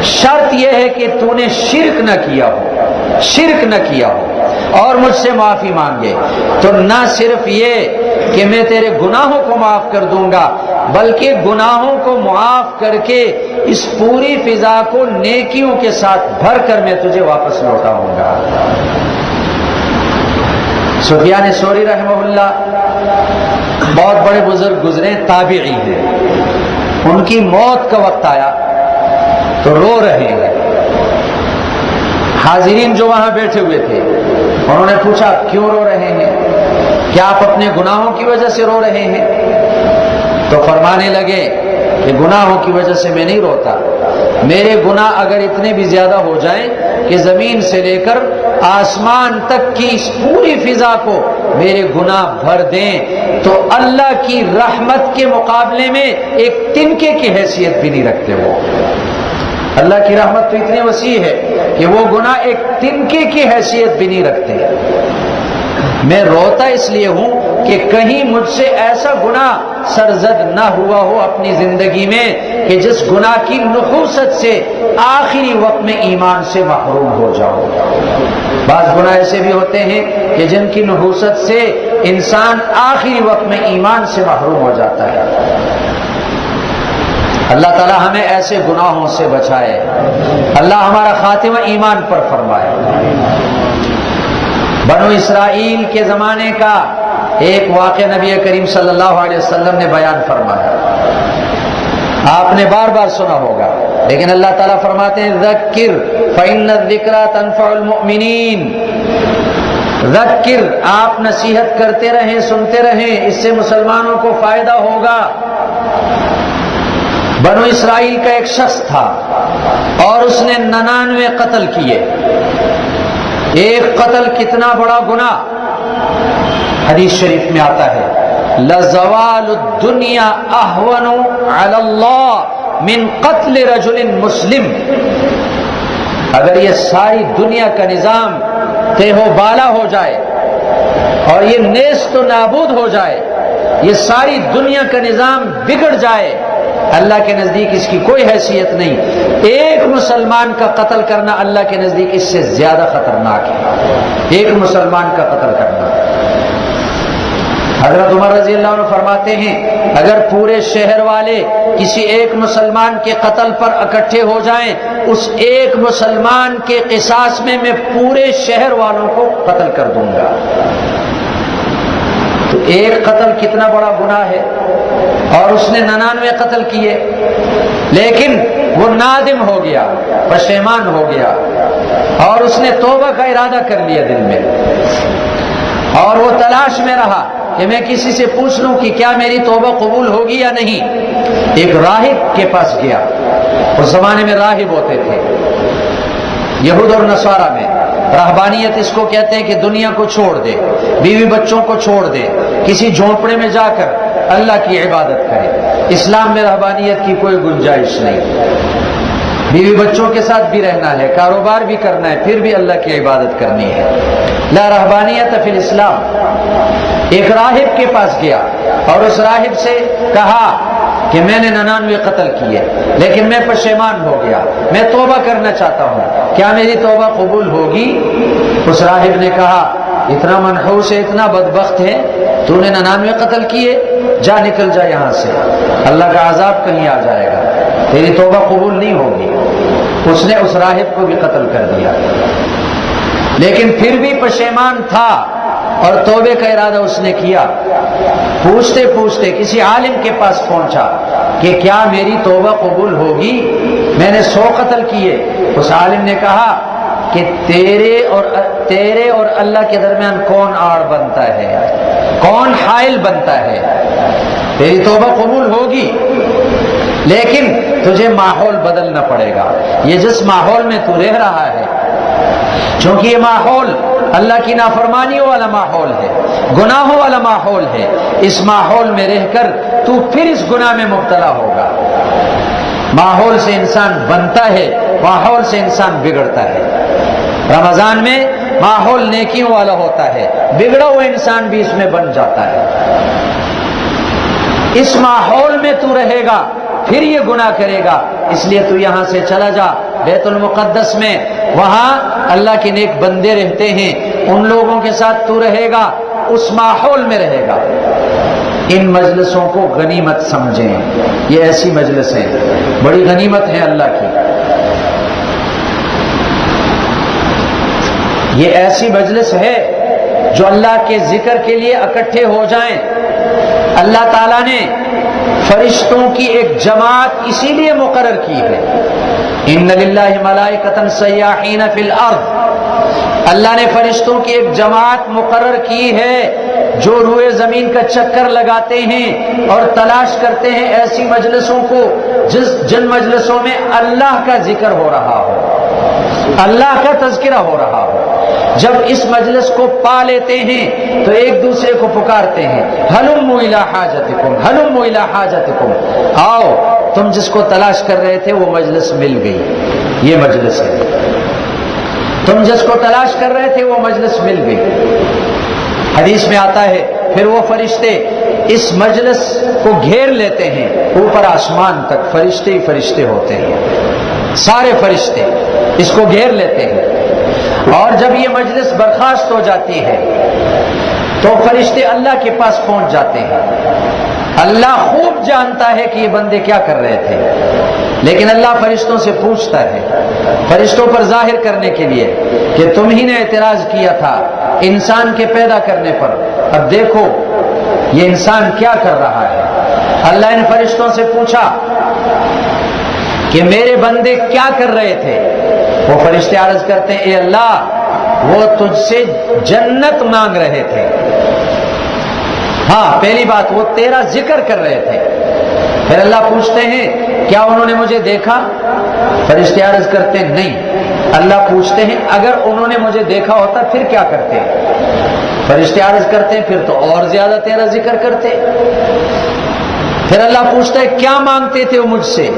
شرط یہ ہے کہ تو نے شرک نہ کیا ہو اور مجھ سے معافی مانگے، تو نہ صرف یہ کہ میں تیرے گناہوں کو معاف کر دوں گا، بلکہ گناہوں کو معاف کر کے اس پوری فضا کو نیکیوں کے ساتھ بھر کر میں تجھے واپس لوٹاؤں گا۔ سفیان ثوری رحمہ اللہ بہت بڑے بزرگ گزرے، تابعی ہیں، ان کی موت کا وقت آیا تو رو رہے ہیں۔ حاضرین جو وہاں بیٹھے ہوئے تھے انہوں نے پوچھا کیوں رو رہے ہیں؟ کیا آپ اپنے گناہوں کی وجہ سے رو رہے ہیں؟ تو فرمانے لگے کہ گناہوں کی وجہ سے میں نہیں روتا، میرے گناہ اگر اتنے بھی زیادہ ہو جائیں کہ زمین سے لے کر آسمان تک کی اس پوری فضا کو میرے گناہ بھر دیں تو اللہ کی رحمت کے مقابلے میں ایک تنکے کی حیثیت بھی نہیں رکھتے۔ وہ اللہ کی رحمت تو اتنی وسیع ہے کہ وہ گناہ ایک تنکے کی حیثیت بھی نہیں رکھتے۔ میں روتا اس لیے ہوں کہ کہیں مجھ سے ایسا گناہ سرزد نہ ہوا ہو اپنی زندگی میں کہ جس گناہ کی نحوست سے آخری وقت میں ایمان سے محروم ہو جاؤ۔ بعض گناہ ایسے بھی ہوتے ہیں کہ جن کی نحوست سے انسان آخری وقت میں ایمان سے محروم ہو جاتا ہے۔ اللہ تعالی ہمیں ایسے گناہوں سے بچائے، اللہ ہمارا خاتمہ ایمان پر فرمائے۔ بنو اسرائیل کے زمانے کا ایک واقعہ نبی کریم صلی اللہ علیہ وسلم نے بیان فرمایا، آپ نے بار بار سنا ہوگا، لیکن اللہ تعالیٰ فرماتے ہیں ذکر فإن الذکرى تنفع المؤمنین۔ ذکر، آپ نصیحت کرتے رہیں، سنتے رہیں، اس سے مسلمانوں کو فائدہ ہوگا۔ بنو اسرائیل کا ایک شخص تھا اور اس نے 99 قتل کیے۔ ایک قتل کتنا بڑا گناہ، حدیث شریف میں آتا ہے لَزَوَالُ الدُّنْيَا أَهْوَنُ عَلَى اللَّهِ مِنْ قَتْلِ رَجُلٍ مُسْلِمٍ۔ اگر یہ ساری دنیا کا نظام تہ و بالا ہو جائے اور یہ نیست و نابود ہو جائے، یہ ساری دنیا کا نظام بگڑ جائے، اللہ کے نزدیک اس کی کوئی حیثیت نہیں، ایک مسلمان کا قتل کرنا اللہ کے نزدیک اس سے زیادہ خطرناک ہے، ایک مسلمان کا قتل کرنا۔ حضرت عمر رضی اللہ عنہ فرماتے ہیں اگر پورے شہر والے کسی ایک مسلمان کے قتل پر اکٹھے ہو جائیں، اس ایک مسلمان کے قصاص میں میں پورے شہر والوں کو قتل کر دوں گا۔ تو ایک قتل کتنا بڑا گناہ ہے، اور اس نے 99 قتل کیے، لیکن وہ نادم ہو گیا، پشیمان ہو گیا، اور اس نے توبہ کا ارادہ کر لیا دل میں، اور وہ تلاش میں رہا کہ میں کسی سے پوچھ لوں کہ کیا میری توبہ قبول ہوگی یا نہیں۔ ایک راہب کے پاس گیا، اس زمانے میں راہب ہوتے تھے یہود اور نصارہ میں۔ رہبانیت اس کو کہتے ہیں کہ دنیا کو چھوڑ دے، بیوی بچوں کو چھوڑ دے، کسی جھونپڑے میں جا کر اللہ کی عبادت کرے۔ اسلام میں رہبانیت کی کوئی گنجائش نہیں۔ بیوی بچوں کے ساتھ بھی رہنا ہے، کاروبار بھی کرنا ہے، پھر بھی اللہ کی عبادت کرنی ہے۔ لا رہبانیت فی الاسلام۔ ایک راہب کے پاس گیا اور اس راہب سے کہا کہ میں نے 99 قتل کیے لیکن میں پشیمان ہو گیا، میں توبہ کرنا چاہتا ہوں، کیا میری توبہ قبول ہوگی؟ اس راہب نے کہا اتنا منحوس ہے، اتنا بدبخت ہے، تو نے 99 قتل کیے، جا نکل جا یہاں سے، اللہ کا عذاب کہیں آ جائے گا، تیری توبہ قبول نہیں ہوگی۔ اس نے اس راہب کو بھی قتل کر دیا، لیکن پھر بھی پشیمان تھا اور توبے کا ارادہ اس نے کیا۔ پوچھتے پوچھتے کسی عالم کے پاس پہنچا کہ کیا میری توبہ قبول ہوگی، میں نے 100 قتل کیے۔ اس عالم نے کہا کہ تیرے اور اللہ کے درمیان کون آڑ بنتا ہے، کون حائل بنتا ہے، تیری توبہ قبول ہوگی، لیکن تجھے ماحول بدلنا پڑے گا۔ یہ جس ماحول میں تو رہ رہا ہے، چونکہ یہ ماحول اللہ کی نافرمانیوں والا ماحول ہے، گناہوں والا ماحول ہے، اس ماحول میں رہ کر تو پھر اس گناہ میں مبتلا ہوگا۔ ماحول سے انسان بنتا ہے، ماحول سے انسان بگڑتا ہے۔ رمضان میں ماحول نیکیوں والا ہوتا ہے، بگڑا ہوا انسان بھی اس میں بن جاتا ہے۔ اس ماحول میں تو رہے گا پھر یہ گناہ کرے گا، اس لیے تو یہاں سے چلا جا بیت المقدس میں، وہاں اللہ کے نیک بندے رہتے ہیں، ان لوگوں کے ساتھ تو رہے گا، اس ماحول میں رہے گا۔ ان مجلسوں کو غنیمت سمجھیں، یہ ایسی مجلس ہیں، بڑی غنیمت ہے اللہ کی۔ یہ ایسی مجلس ہے جو اللہ کے ذکر کے لیے اکٹھے ہو جائیں۔ اللہ تعالیٰ نے فرشتوں کی ایک جماعت اسی لیے مقرر کی ہے، ان للہ ملائکۃ سیاحین فی الارض، اللہ نے فرشتوں کی ایک جماعت مقرر کی ہے جو روئے زمین کا چکر لگاتے ہیں اور تلاش کرتے ہیں ایسی مجلسوں کو جن مجلسوں میں اللہ کا ذکر ہو رہا ہو، اللہ کا تذکرہ ہو رہا ہو۔ جب اس مجلس کو پا لیتے ہیں تو ایک دوسرے کو پکارتے ہیں، ہلموا الی حاجتکم، ہلموا الی حاجتکم، آؤ تم جس کو تلاش کر رہے تھے وہ مجلس مل گئی، یہ مجلس ہے۔ تم جس کو تلاش کر رہے تھے وہ مجلس مل گئی۔ حدیث میں آتا ہے پھر وہ فرشتے اس مجلس کو گھیر لیتے ہیں، اوپر آسمان تک فرشتے ہی فرشتے ہوتے ہیں، سارے فرشتے اس کو گھیر لیتے ہیں، اور جب یہ مجلس برخاست ہو جاتی ہے تو فرشتے اللہ کے پاس پہنچ جاتے ہیں۔ اللہ خوب جانتا ہے کہ یہ بندے کیا کر رہے تھے، لیکن اللہ فرشتوں سے پوچھتا ہے، فرشتوں پر ظاہر کرنے کے لیے کہ تم ہی نے اعتراض کیا تھا انسان کے پیدا کرنے پر، اب دیکھو یہ انسان کیا کر رہا ہے۔ اللہ ان فرشتوں سے پوچھا کہ میرے بندے کیا کر رہے تھے؟ وہ فرشتے عرض کرتے ہیں اے اللہ وہ تجھ سے جنت مانگ رہے تھے۔ ہاں پہلی بات وہ تیرا ذکر کر رہے تھے۔ پھر اللہ پوچھتے ہیں کیا انہوں نے مجھے دیکھا؟ فرشتے عرض کرتے ہیں نہیں۔ اللہ پوچھتے ہیں اگر انہوں نے مجھے دیکھا ہوتا پھر کیا کرتے؟ فرشتے عرض کرتے ہیں پھر تو اور زیادہ تیرا ذکر کرتے۔ پھر اللہ پوچھتا ہے کیا مانگتے تھے وہ مجھ سے؟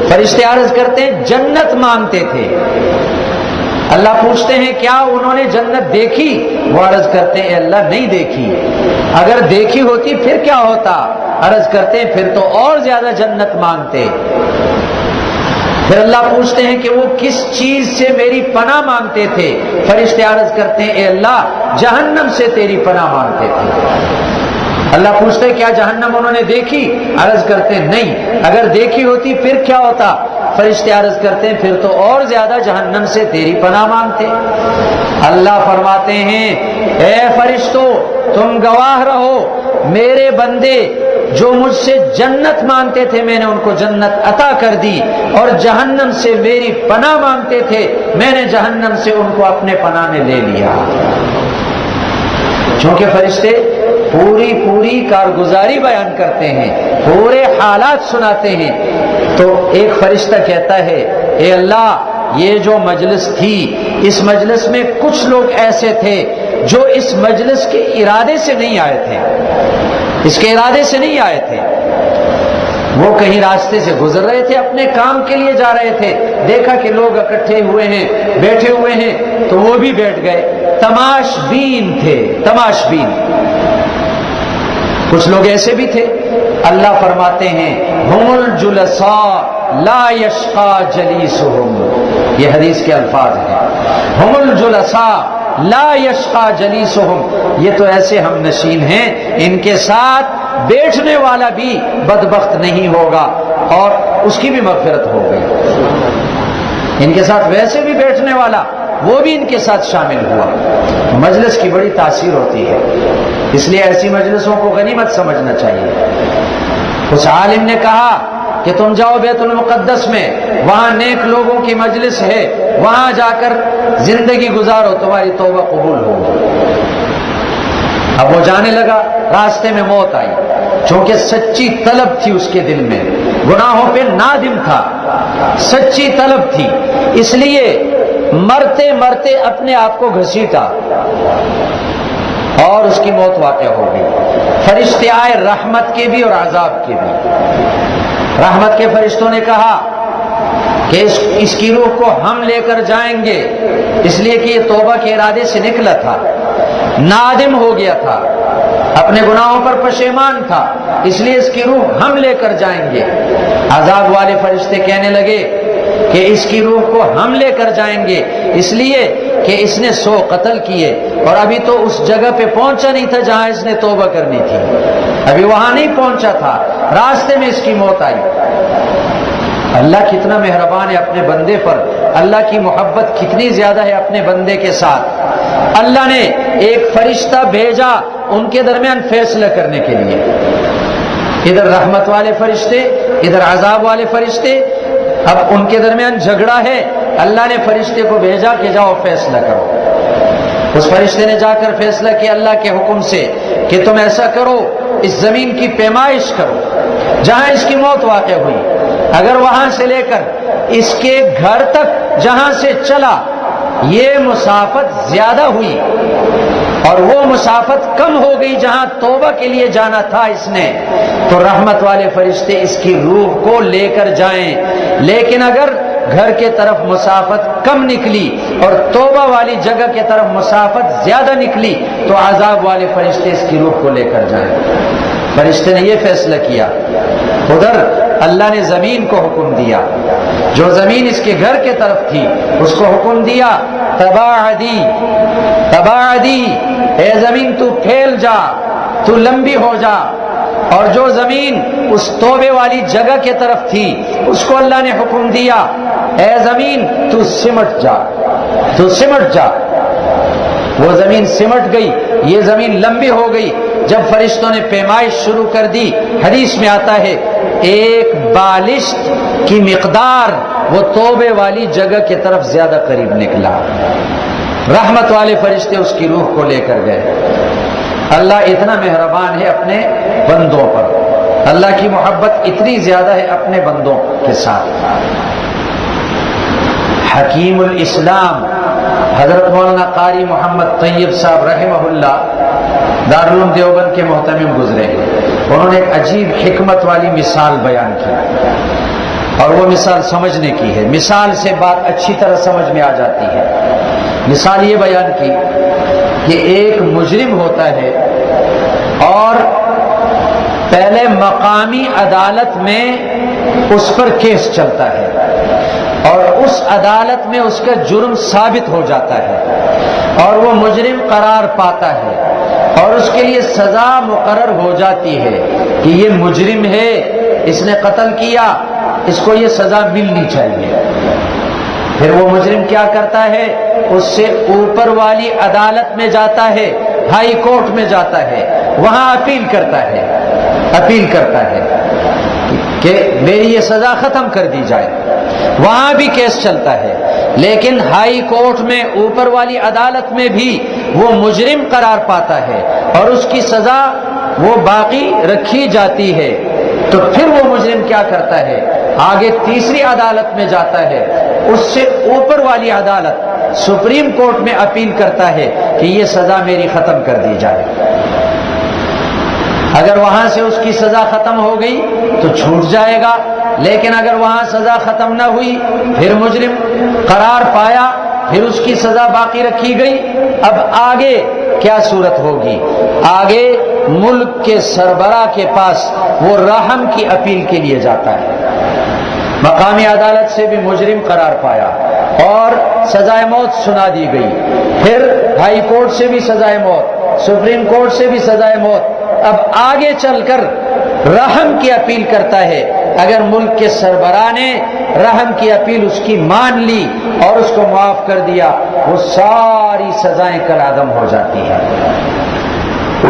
فرشتے عرض کرتے ہیں جنت مانگتے تھے۔ اللہ پوچھتے ہیں کیا انہوں نے جنت دیکھی؟ وہ عرض کرتے ہیں اے اللہ نہیں دیکھی، اگر دیکھی ہوتی پھر کیا ہوتا؟ عرض کرتے ہیں پھر تو اور زیادہ جنت مانگتے۔ پھر اللہ پوچھتے ہیں کہ وہ کس چیز سے میری پناہ مانگتے تھے؟ فرشتے عرض کرتے ہیں اے اللہ جہنم سے تیری پناہ مانگتے تھے۔ اللہ پوچھتے ہیں کیا جہنم انہوں نے دیکھی؟ عرض کرتے ہیں نہیں، اگر دیکھی ہوتی پھر کیا ہوتا؟ فرشتے عرض کرتے ہیں پھر تو اور زیادہ جہنم سے تیری پناہ مانگتے۔ اللہ فرماتے ہیں اے فرشتوں تم گواہ رہو، میرے بندے جو مجھ سے جنت مانگتے تھے میں نے ان کو جنت عطا کر دی، اور جہنم سے میری پناہ مانگتے تھے میں نے جہنم سے ان کو اپنے پناہ میں لے لیا۔ چونکہ فرشتے پوری کارگزاری بیان کرتے ہیں، پورے حالات سناتے ہیں، تو ایک فرشتہ کہتا ہے اے اللہ یہ جو مجلس تھی، اس مجلس میں کچھ لوگ ایسے تھے جو اس مجلس کے ارادے سے نہیں آئے تھے، اس کے ارادے سے نہیں آئے تھے، وہ کہیں راستے سے گزر رہے تھے، اپنے کام کے لیے جا رہے تھے، دیکھا کہ لوگ اکٹھے ہوئے ہیں، بیٹھے ہوئے ہیں، تو وہ بھی بیٹھ گئے، تماش بین تھے، تماش بین۔ کچھ لوگ ایسے بھی تھے، اللہ فرماتے ہیں ہم الجلساء لا یشقى جلیسہم، یہ حدیث کے الفاظ ہیں، ہم الجلساء لا یشقى جلیسہم، یہ تو ایسے ہم نشین ہیں ان کے ساتھ بیٹھنے والا بھی بدبخت نہیں ہوگا اور اس کی بھی مغفرت ہو گئی، ان کے ساتھ ویسے بھی بیٹھنے والا وہ بھی ان کے ساتھ شامل ہوا۔ مجلس کی بڑی تاثیر ہوتی ہے، اس لیے ایسی مجلسوں کو غنیمت سمجھنا چاہیے۔ اس عالم نے کہا کہ تم جاؤ بیت المقدس میں، وہاں نیک لوگوں کی مجلس ہے، وہاں جا کر زندگی گزارو، تمہاری توبہ قبول ہوگی۔ اب وہ جانے لگا، راستے میں موت آئی، چونکہ سچی طلب تھی اس کے دل میں، گناہوں پہ نادم تھا، سچی طلب تھی، اس لیے مرتے مرتے اپنے آپ کو گھسیٹا اور اس کی موت واقع ہو گئی۔ فرشتے آئے رحمت کے بھی اور عذاب کے بھی۔ رحمت کے فرشتوں نے کہا کہ اس کی روح کو ہم لے کر جائیں گے، اس لیے کہ یہ توبہ کے ارادے سے نکلا تھا، نادم ہو گیا تھا، اپنے گناہوں پر پشیمان تھا، اس لیے اس کی روح ہم لے کر جائیں گے۔ عذاب والے فرشتے کہنے لگے کہ اس کی روح کو ہم لے کر جائیں گے، اس لیے کہ اس نے 100 قتل کیے اور ابھی تو اس جگہ پہ پہنچا نہیں تھا جہاں اس نے توبہ کرنی تھی، ابھی وہاں نہیں پہنچا تھا، راستے میں اس کی موت آئی۔ اللہ کتنا مہربان ہے اپنے بندے پر، اللہ کی محبت کتنی زیادہ ہے اپنے بندے کے ساتھ۔ اللہ نے ایک فرشتہ بھیجا ان کے درمیان فیصلہ کرنے کے لیے، ادھر رحمت والے فرشتے، ادھر عذاب والے فرشتے، اب ان کے درمیان جھگڑا ہے، اللہ نے فرشتے کو بھیجا کہ جاؤ فیصلہ کرو۔ اس فرشتے نے جا کر فیصلہ کیا اللہ کے حکم سے کہ تم ایسا کرو، اس زمین کی پیمائش کرو جہاں اس کی موت واقع ہوئی، اگر وہاں سے لے کر اس کے گھر تک جہاں سے چلا یہ مسافت زیادہ ہوئی اور وہ مسافت کم ہو گئی جہاں توبہ کے لیے جانا تھا اس نے، تو رحمت والے فرشتے اس کی روح کو لے کر جائیں، لیکن اگر گھر کے طرف مسافت کم نکلی اور توبہ والی جگہ کے طرف مسافت زیادہ نکلی تو عذاب والے فرشتے اس کی روح کو لے کر جائیں۔ فرشتے نے یہ فیصلہ کیا، ادھر اللہ نے زمین کو حکم دیا، جو زمین اس کے گھر کے طرف تھی اس کو حکم دیا تباعدی تباعدی، اے زمین تو پھیل جا، تو لمبی ہو جا، اور جو زمین اس توبے والی جگہ کے طرف تھی اس کو اللہ نے حکم دیا اے زمین تو سمٹ جا، تو سمٹ جا۔ وہ زمین سمٹ گئی، یہ زمین لمبی ہو گئی۔ جب فرشتوں نے پیمائش شروع کر دی، حدیث میں آتا ہے ایک بالشت کی مقدار وہ توبے والی جگہ کی طرف زیادہ قریب نکلا۔ رحمت والے فرشتے اس کی روح کو لے کر گئے۔ اللہ اتنا مہربان ہے اپنے بندوں پر، اللہ کی محبت اتنی زیادہ ہے اپنے بندوں کے ساتھ۔ حکیم الاسلام حضرت مولانا قاری محمد طیب صاحب رحمہ اللہ دارالعلوم دیوبند کے محتمم گزرے، انہوں نے ایک عجیب حکمت والی مثال بیان کی اور وہ مثال سمجھنے کی ہے، مثال سے بات اچھی طرح سمجھ میں آ جاتی ہے۔ مثال یہ بیان کی کہ ایک مجرم ہوتا ہے اور پہلے مقامی عدالت میں اس پر کیس چلتا ہے اور اس عدالت میں اس کا جرم ثابت ہو جاتا ہے اور وہ مجرم قرار پاتا ہے اور اس کے لیے سزا مقرر ہو جاتی ہے کہ یہ مجرم ہے، اس نے قتل کیا، اس کو یہ سزا ملنی چاہیے۔ پھر وہ مجرم کیا کرتا ہے، اس سے اوپر والی عدالت میں جاتا ہے، ہائی کورٹ میں جاتا ہے، وہاں اپیل کرتا ہے کہ میری یہ سزا ختم کر دی جائے، وہاں بھی کیس چلتا ہے، لیکن ہائی کورٹ میں، اوپر والی عدالت میں بھی وہ مجرم قرار پاتا ہے اور اس کی سزا وہ باقی رکھی جاتی ہے، تو پھر وہ مجرم کیا کرتا ہے؟ آگے تیسری عدالت میں جاتا ہے، اس سے اوپر والی عدالت سپریم کورٹ میں اپیل کرتا ہے کہ یہ سزا میری ختم کر دی جائے۔ اگر وہاں سے اس کی سزا ختم ہو گئی تو چھوٹ جائے گا، لیکن اگر وہاں سزا ختم نہ ہوئی، پھر مجرم قرار پایا، پھر اس کی سزا باقی رکھی گئی، اب آگے کیا صورت ہوگی؟ آگے ملک کے سربراہ کے پاس وہ رحم کی اپیل کے لیے جاتا ہے۔ مقامی عدالت سے بھی مجرم قرار پایا اور سزائے موت سنا دی گئی، پھر ہائی کورٹ سے بھی سزائے موت، سپریم کورٹ سے بھی سزائے موت، اب آگے چل کر رحم کی اپیل کرتا ہے۔ اگر ملک کے سربراہ نے رحم کی اپیل اس کی مان لی اور اس کو معاف کر دیا، وہ ساری سزائیں کالعدم ہو جاتی ہیں۔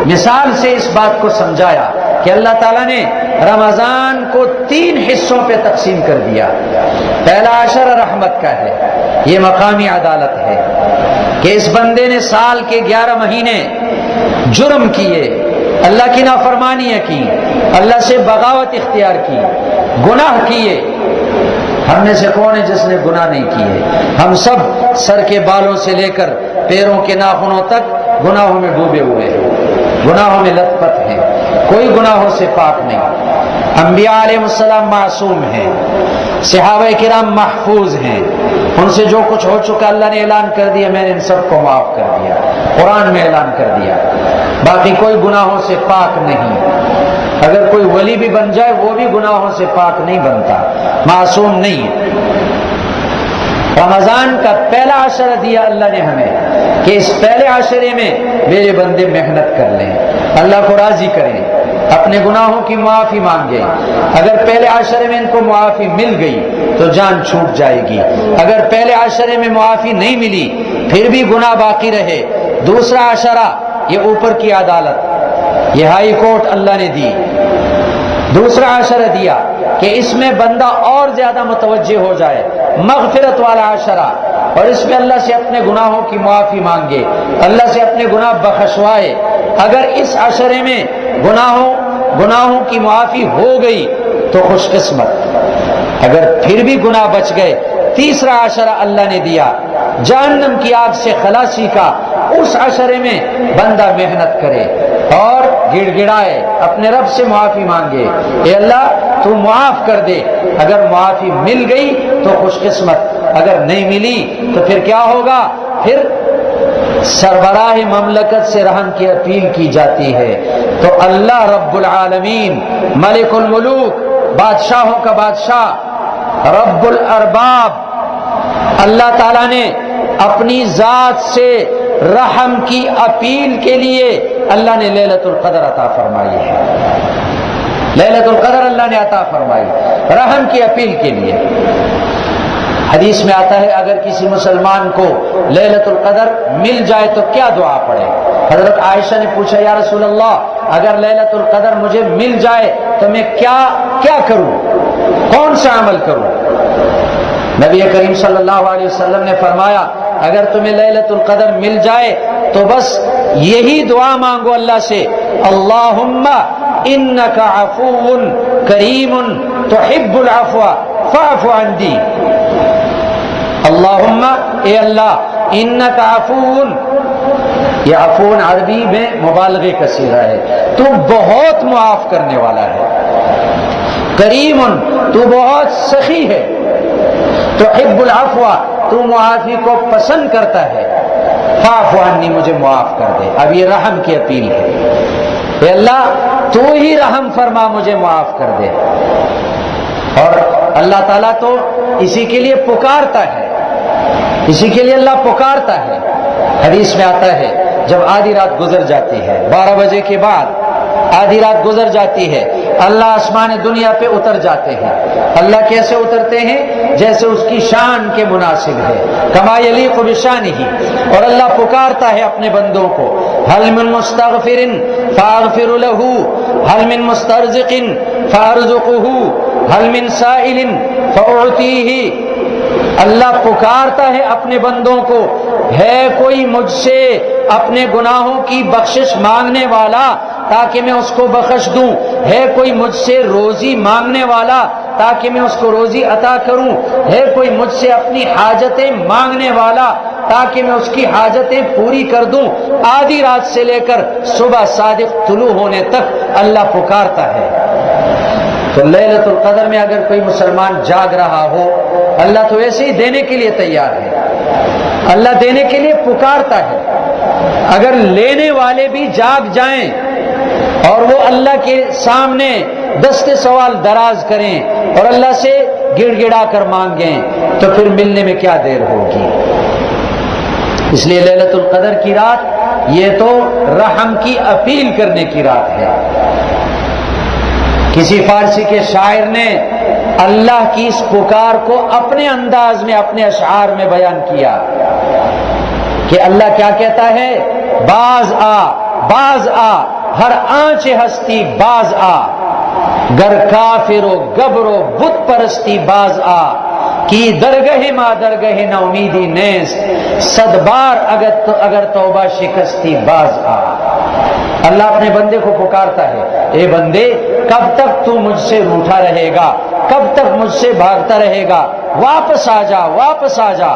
مثال سے اس بات کو سمجھایا کہ اللہ تعالیٰ نے رمضان کو 3 حصوں پہ تقسیم کر دیا۔ پہلا عشر رحمت کا ہے، یہ مقامی عدالت ہے کہ اس بندے نے سال کے 11 مہینے جرم کیے، اللہ کی نافرمانیاں کی، اللہ سے بغاوت اختیار کی، گناہ کیے۔ ہم میں سے کون ہے جس نے گناہ نہیں کیے؟ ہم سب سر کے بالوں سے لے کر پیروں کے ناخنوں تک گناہوں میں ڈوبے ہوئے ہیں، گناہوں میں لت پت ہیں، کوئی گناہوں سے پاک نہیں۔ انبیاء علیہ السلام معصوم ہیں، صحابہ کرام محفوظ ہیں، ان سے جو کچھ ہو چکا اللہ نے اعلان کر دیا، میں نے ان سب کو معاف کر دیا، قرآن میں اعلان کر دیا، باقی کوئی گناہوں سے پاک نہیں۔ اگر کوئی ولی بھی بن جائے وہ بھی گناہوں سے پاک نہیں بنتا، معصوم نہیں ہے۔ رمضان کا پہلا عشرہ دیا اللہ نے ہمیں کہ اس پہلے عشرے میں میرے بندے محنت کر لیں، اللہ کو راضی کریں، اپنے گناہوں کی معافی مانگیں۔ اگر پہلے عشرے میں ان کو معافی مل گئی تو جان چھوٹ جائے گی، اگر پہلے عشرے میں معافی نہیں ملی پھر بھی گناہ باقی رہے، دوسرا عشرہ یہ اوپر کی عدالت، یہ ہائی کورٹ اللہ نے دی، دوسرا عشرہ دیا کہ اس میں بندہ اور زیادہ متوجہ ہو جائے، مغفرت والا عشرہ، اور اس میں اللہ سے اپنے گناہوں کی معافی مانگے، اللہ سے اپنے گناہ بخشوائے۔ اگر اس عشرے میں گناہوں کی معافی ہو گئی تو خوش قسمت، اگر پھر بھی گناہ بچ گئے، تیسرا عشرہ اللہ نے دیا جہنم کی آگ سے خلاصی کا۔ اس عشرے میں بندہ محنت کرے اور گڑ گڑائے، اپنے رب سے معافی مانگے، اے اللہ تو معاف کر دے۔ اگر معافی مل گئی تو خوش قسمت، اگر نہیں ملی تو پھر کیا ہوگا؟ پھر سربراہ مملکت سے رحم کی اپیل کی جاتی ہے۔ تو اللہ رب العالمین، ملک الملوک، بادشاہوں کا بادشاہ، رب الارباب، اللہ تعالیٰ نے اپنی ذات سے رحم کی اپیل کے لیے اللہ نے لیلۃ القدر عطا فرمائی ہے۔ لیلۃ القدر اللہ نے عطا فرمائی رحم کی اپیل کے لیے۔ حدیث میں آتا ہے اگر کسی مسلمان کو لیلۃ القدر مل جائے تو کیا دعا پڑھے؟ حضرت عائشہ نے پوچھا یا رسول اللہ اگر لیلۃ القدر مجھے مل جائے تو میں کیا کروں، کون سا عمل کروں؟ نبی کریم صلی اللہ علیہ وسلم نے فرمایا اگر تمہیں لیلۃ القدر مل جائے تو بس یہی دعا مانگو اللہ سے، اللہم انک عفو کریم تحب العفو فاعف عنی۔ اللہم، اے اللہ، انک عفو، یہ عفو عربی میں مبالغے کا صیغہ ہے، تو بہت معاف کرنے والا ہے، کریم، تو بہت سخی ہے، تحب العفو، تو معافی کو پسند کرتا ہے، فاعف عنی، مجھے معاف کر دے۔ اب یہ رحم کی اپیل ہے، اے اللہ تو ہی رحم فرما، مجھے معاف کر دے۔ اور اللہ تعالیٰ تو اسی کے لیے پکارتا ہے، اسی کے لیے اللہ پکارتا ہے۔ حدیث میں آتا ہے جب آدھی رات گزر جاتی ہے، 12 بجے کے بعد آدھی رات گزر جاتی ہے، اللہ آسمان دنیا پہ اتر جاتے ہیں۔ اللہ کیسے اترتے ہیں؟ جیسے اس کی شان کے مناسب ہے، کما یلیق بشانہ، اور اللہ پکارتا ہے اپنے بندوں کو، هل من مستغفر فاغفر له، هل من مسترزق فارزقه، هل من سائل فاعطيه، اللہ پکارتا ہے اپنے بندوں کو، ہے کوئی مجھ سے اپنے گناہوں کی بخشش مانگنے والا تاکہ میں اس کو بخش دوں، ہے کوئی مجھ سے روزی مانگنے والا تاکہ میں اس کو روزی عطا کروں، ہے کوئی مجھ سے اپنی حاجتیں مانگنے والا تاکہ میں اس کی حاجتیں پوری کر دوں۔ آدھی رات سے لے کر صبح صادق طلوع ہونے تک اللہ پکارتا ہے۔ تو لیلۃ القدر میں اگر کوئی مسلمان جاگ رہا ہو، اللہ تو ایسے ہی دینے کے لیے تیار ہے، اللہ دینے کے لیے پکارتا ہے۔ اگر لینے والے بھی جاگ جائیں اور وہ اللہ کے سامنے دست سوال دراز کریں اور اللہ سے گڑ گڑا کر مانگیں تو پھر ملنے میں کیا دیر ہوگی۔ اس لیے لیلۃ القدر کی رات یہ تو رحم کی اپیل کرنے کی رات ہے۔ کسی فارسی کے شاعر نے اللہ کی اس پکار کو اپنے انداز میں اپنے اشعار میں بیان کیا کہ اللہ کیا کہتا ہے، باز آ باز آ ہر آنچ ہستی باز آ، گر کافر و گبر و بت پرستی باز آ، کی درگہ ما درگہ نا امیدی نیست، صد بار اگر توبہ شکستی باز آ۔ اللہ اپنے بندے کو پکارتا ہے، اے بندے کب تک تو مجھ سے روٹھا رہے گا، کب تک مجھ سے بھاگتا رہے گا، واپس آ جا واپس آ جا،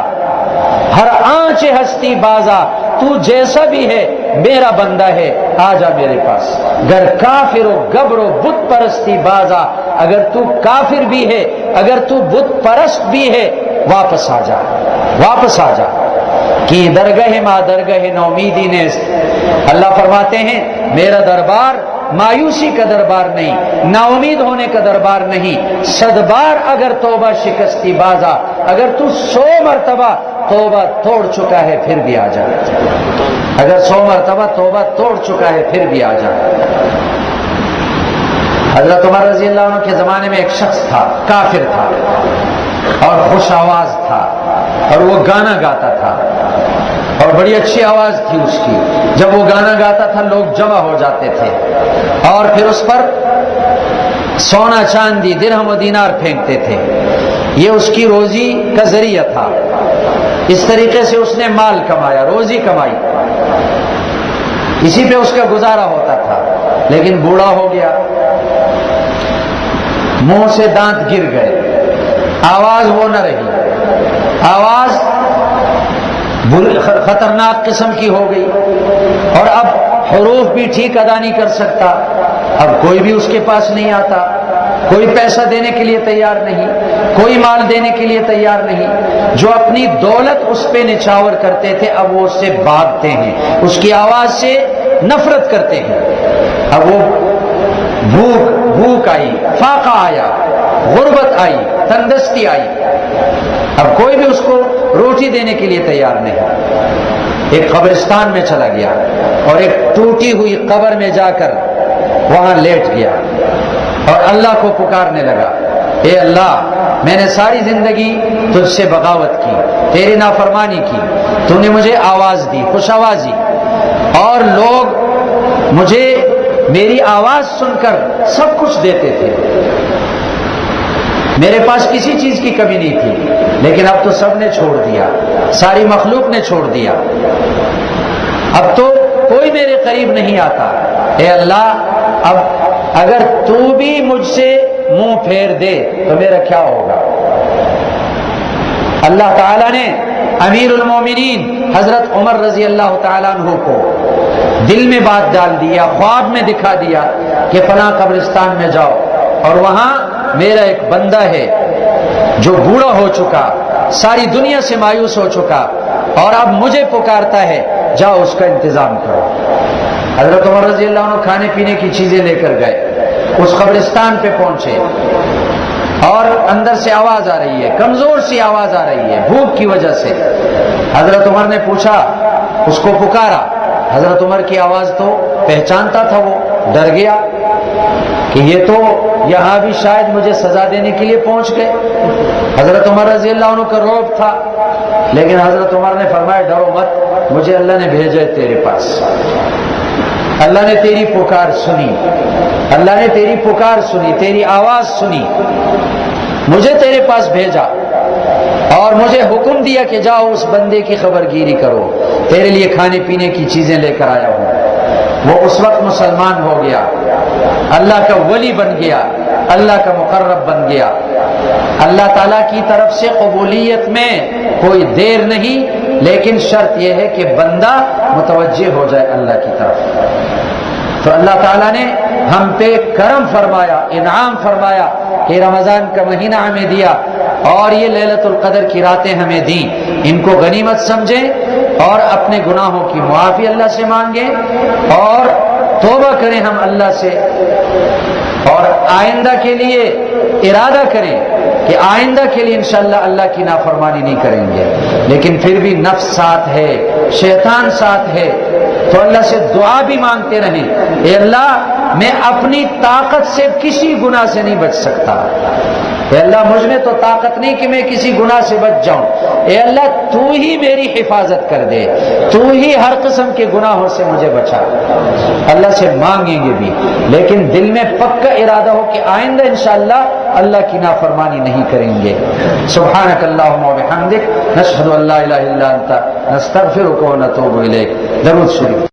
ہر آنچ ہستی بازا، تو جیسا بھی ہے میرا بندہ ہے، آ جا میرے پاس، گر کافر و گبر و بت پرستی بازا، اگر تو کافر بھی ہے، اگر تو بت پرست بھی ہے، واپس آ جا واپس آ جا، کی درگہ ما درگہ نومیدی نیست۔ اللہ فرماتے ہیں میرا دربار مایوسی کا دربار نہیں، نا امید ہونے کا دربار نہیں، صد بار اگر توبہ شکستی بازا، اگر تو 100 مرتبہ توبہ توڑ چکا ہے پھر بھی آ جا، اگر 100 مرتبہ توبہ توڑ چکا ہے پھر بھی آ جا۔ حضرت عمر رضی اللہ عنہ کے زمانے میں ایک شخص تھا، کافر تھا اور خوش آواز تھا اور وہ گانا گاتا تھا اور بڑی اچھی آواز تھی اس کی، جب وہ گانا گاتا تھا لوگ جمع ہو جاتے تھے اور پھر اس پر سونا چاندی درہم و دینار پھینکتے تھے، یہ اس کی روزی کا ذریعہ تھا، اس طریقے سے اس نے مال کمایا، روزی کمائی، اسی پہ اس کا گزارا ہوتا تھا۔ لیکن بوڑھا ہو گیا، منہ سے دانت گر گئے، آواز وہ نہ رہی، آواز خطرناک قسم کی ہو گئی اور اب حروف بھی ٹھیک ادا نہیں کر سکتا، اب کوئی بھی اس کے پاس نہیں آتا، کوئی پیسہ دینے کے لیے تیار نہیں، کوئی مال دینے کے لیے تیار نہیں، جو اپنی دولت اس پہ نچھاور کرتے تھے اب وہ اس سے بھاگتے ہیں، اس کی آواز سے نفرت کرتے ہیں۔ اب وہ بھوک آئی، فاقہ آیا، غربت آئی، تندرستی آئی، اب کوئی بھی اس کو روٹی دینے کے لیے تیار نہیں۔ ایک قبرستان میں چلا گیا اور ایک ٹوٹی ہوئی قبر میں جا کر وہاں لیٹ گیا اور اللہ کو پکارنے لگا، اے اللہ میں نے ساری زندگی تجھ سے بغاوت کی، تیری نافرمانی کی، تو نے مجھے آواز دی، خوش آوازی، اور لوگ مجھے میری آواز سن کر سب کچھ دیتے تھے، میرے پاس کسی چیز کی کمی نہیں تھی، لیکن اب تو سب نے چھوڑ دیا، ساری مخلوق نے چھوڑ دیا، اب تو کوئی میرے قریب نہیں آتا، اے اللہ اب اگر تو بھی مجھ سے منہ پھیر دے تو میرا کیا ہوگا۔ اللہ تعالیٰ نے امیر المومنین حضرت عمر رضی اللہ تعالیٰ عنہ کو دل میں بات ڈال دیا، خواب میں دکھا دیا کہ فلاں قبرستان میں جاؤ اور وہاں میرا ایک بندہ ہے جو بوڑھا ہو چکا، ساری دنیا سے مایوس ہو چکا اور اب مجھے پکارتا ہے، جاؤ اس کا انتظام کرو۔ حضرت عمر رضی اللہ عنہ کھانے پینے کی چیزیں لے کر گئے، اس قبرستان پہ پہنچے اور اندر سے آواز آ رہی ہے، کمزور سی آواز آ رہی ہے بھوک کی وجہ سے۔ حضرت عمر نے پوچھا، اس کو پکارا، حضرت عمر کی آواز تو پہچانتا تھا، وہ ڈر گیا کہ یہ تو یہاں بھی شاید مجھے سزا دینے کے لیے پہنچ گئے۔ حضرت عمر رضی اللہ عنہ کا رعب تھا، لیکن حضرت عمر نے فرمایا ڈرو مت، مجھے اللہ نے بھیجا ہے تیرے پاس، اللہ نے تیری پکار سنی، اللہ نے تیری پکار سنی، تیری آواز سنی، مجھے تیرے پاس بھیجا۔ اور مجھے حکم دیا کہ جاؤ اس بندے کی خبرگیری کرو، تیرے لیے کھانے پینے کی چیزیں لے کر آیا ہوں۔ وہ اس وقت مسلمان ہو گیا، اللہ کا ولی بن گیا، اللہ کا مقرب بن گیا۔ اللہ تعالیٰ کی طرف سے قبولیت میں کوئی دیر نہیں، لیکن شرط یہ ہے کہ بندہ متوجہ ہو جائے اللہ کی طرف۔ تو اللہ تعالیٰ نے ہم پہ کرم فرمایا، انعام فرمایا کہ رمضان کا مہینہ ہمیں دیا اور یہ لیلۃ القدر کی راتیں ہمیں دیں۔ ان کو غنیمت سمجھیں اور اپنے گناہوں کی معافی اللہ سے مانگیں اور توبہ کریں ہم اللہ سے، اور آئندہ کے لیے ارادہ کریں کہ آئندہ کے لیے انشاءاللہ اللہ کی نافرمانی نہیں کریں گے۔ لیکن پھر بھی نفس ساتھ ہے، شیطان ساتھ ہے، تو اللہ سے دعا بھی مانگتے رہیں، اے اللہ میں اپنی طاقت سے کسی گناہ سے نہیں بچ سکتا، اے اللہ مجھ میں تو طاقت نہیں کہ میں کسی گناہ سے بچ جاؤں، اے اللہ تو ہی میری حفاظت کر دے، تو ہی ہر قسم کے گناہوں سے مجھے بچا۔ اللہ سے مانگیں گے بھی، لیکن دل میں پکا ارادہ ہو کہ آئندہ انشاءاللہ اللہ کی نافرمانی نہیں کریں گے۔ سبحانک اللہم و بحمدک، نشہد ان لا الہ الا انت، نستغفرک و نتوب الیک۔ درود شریف۔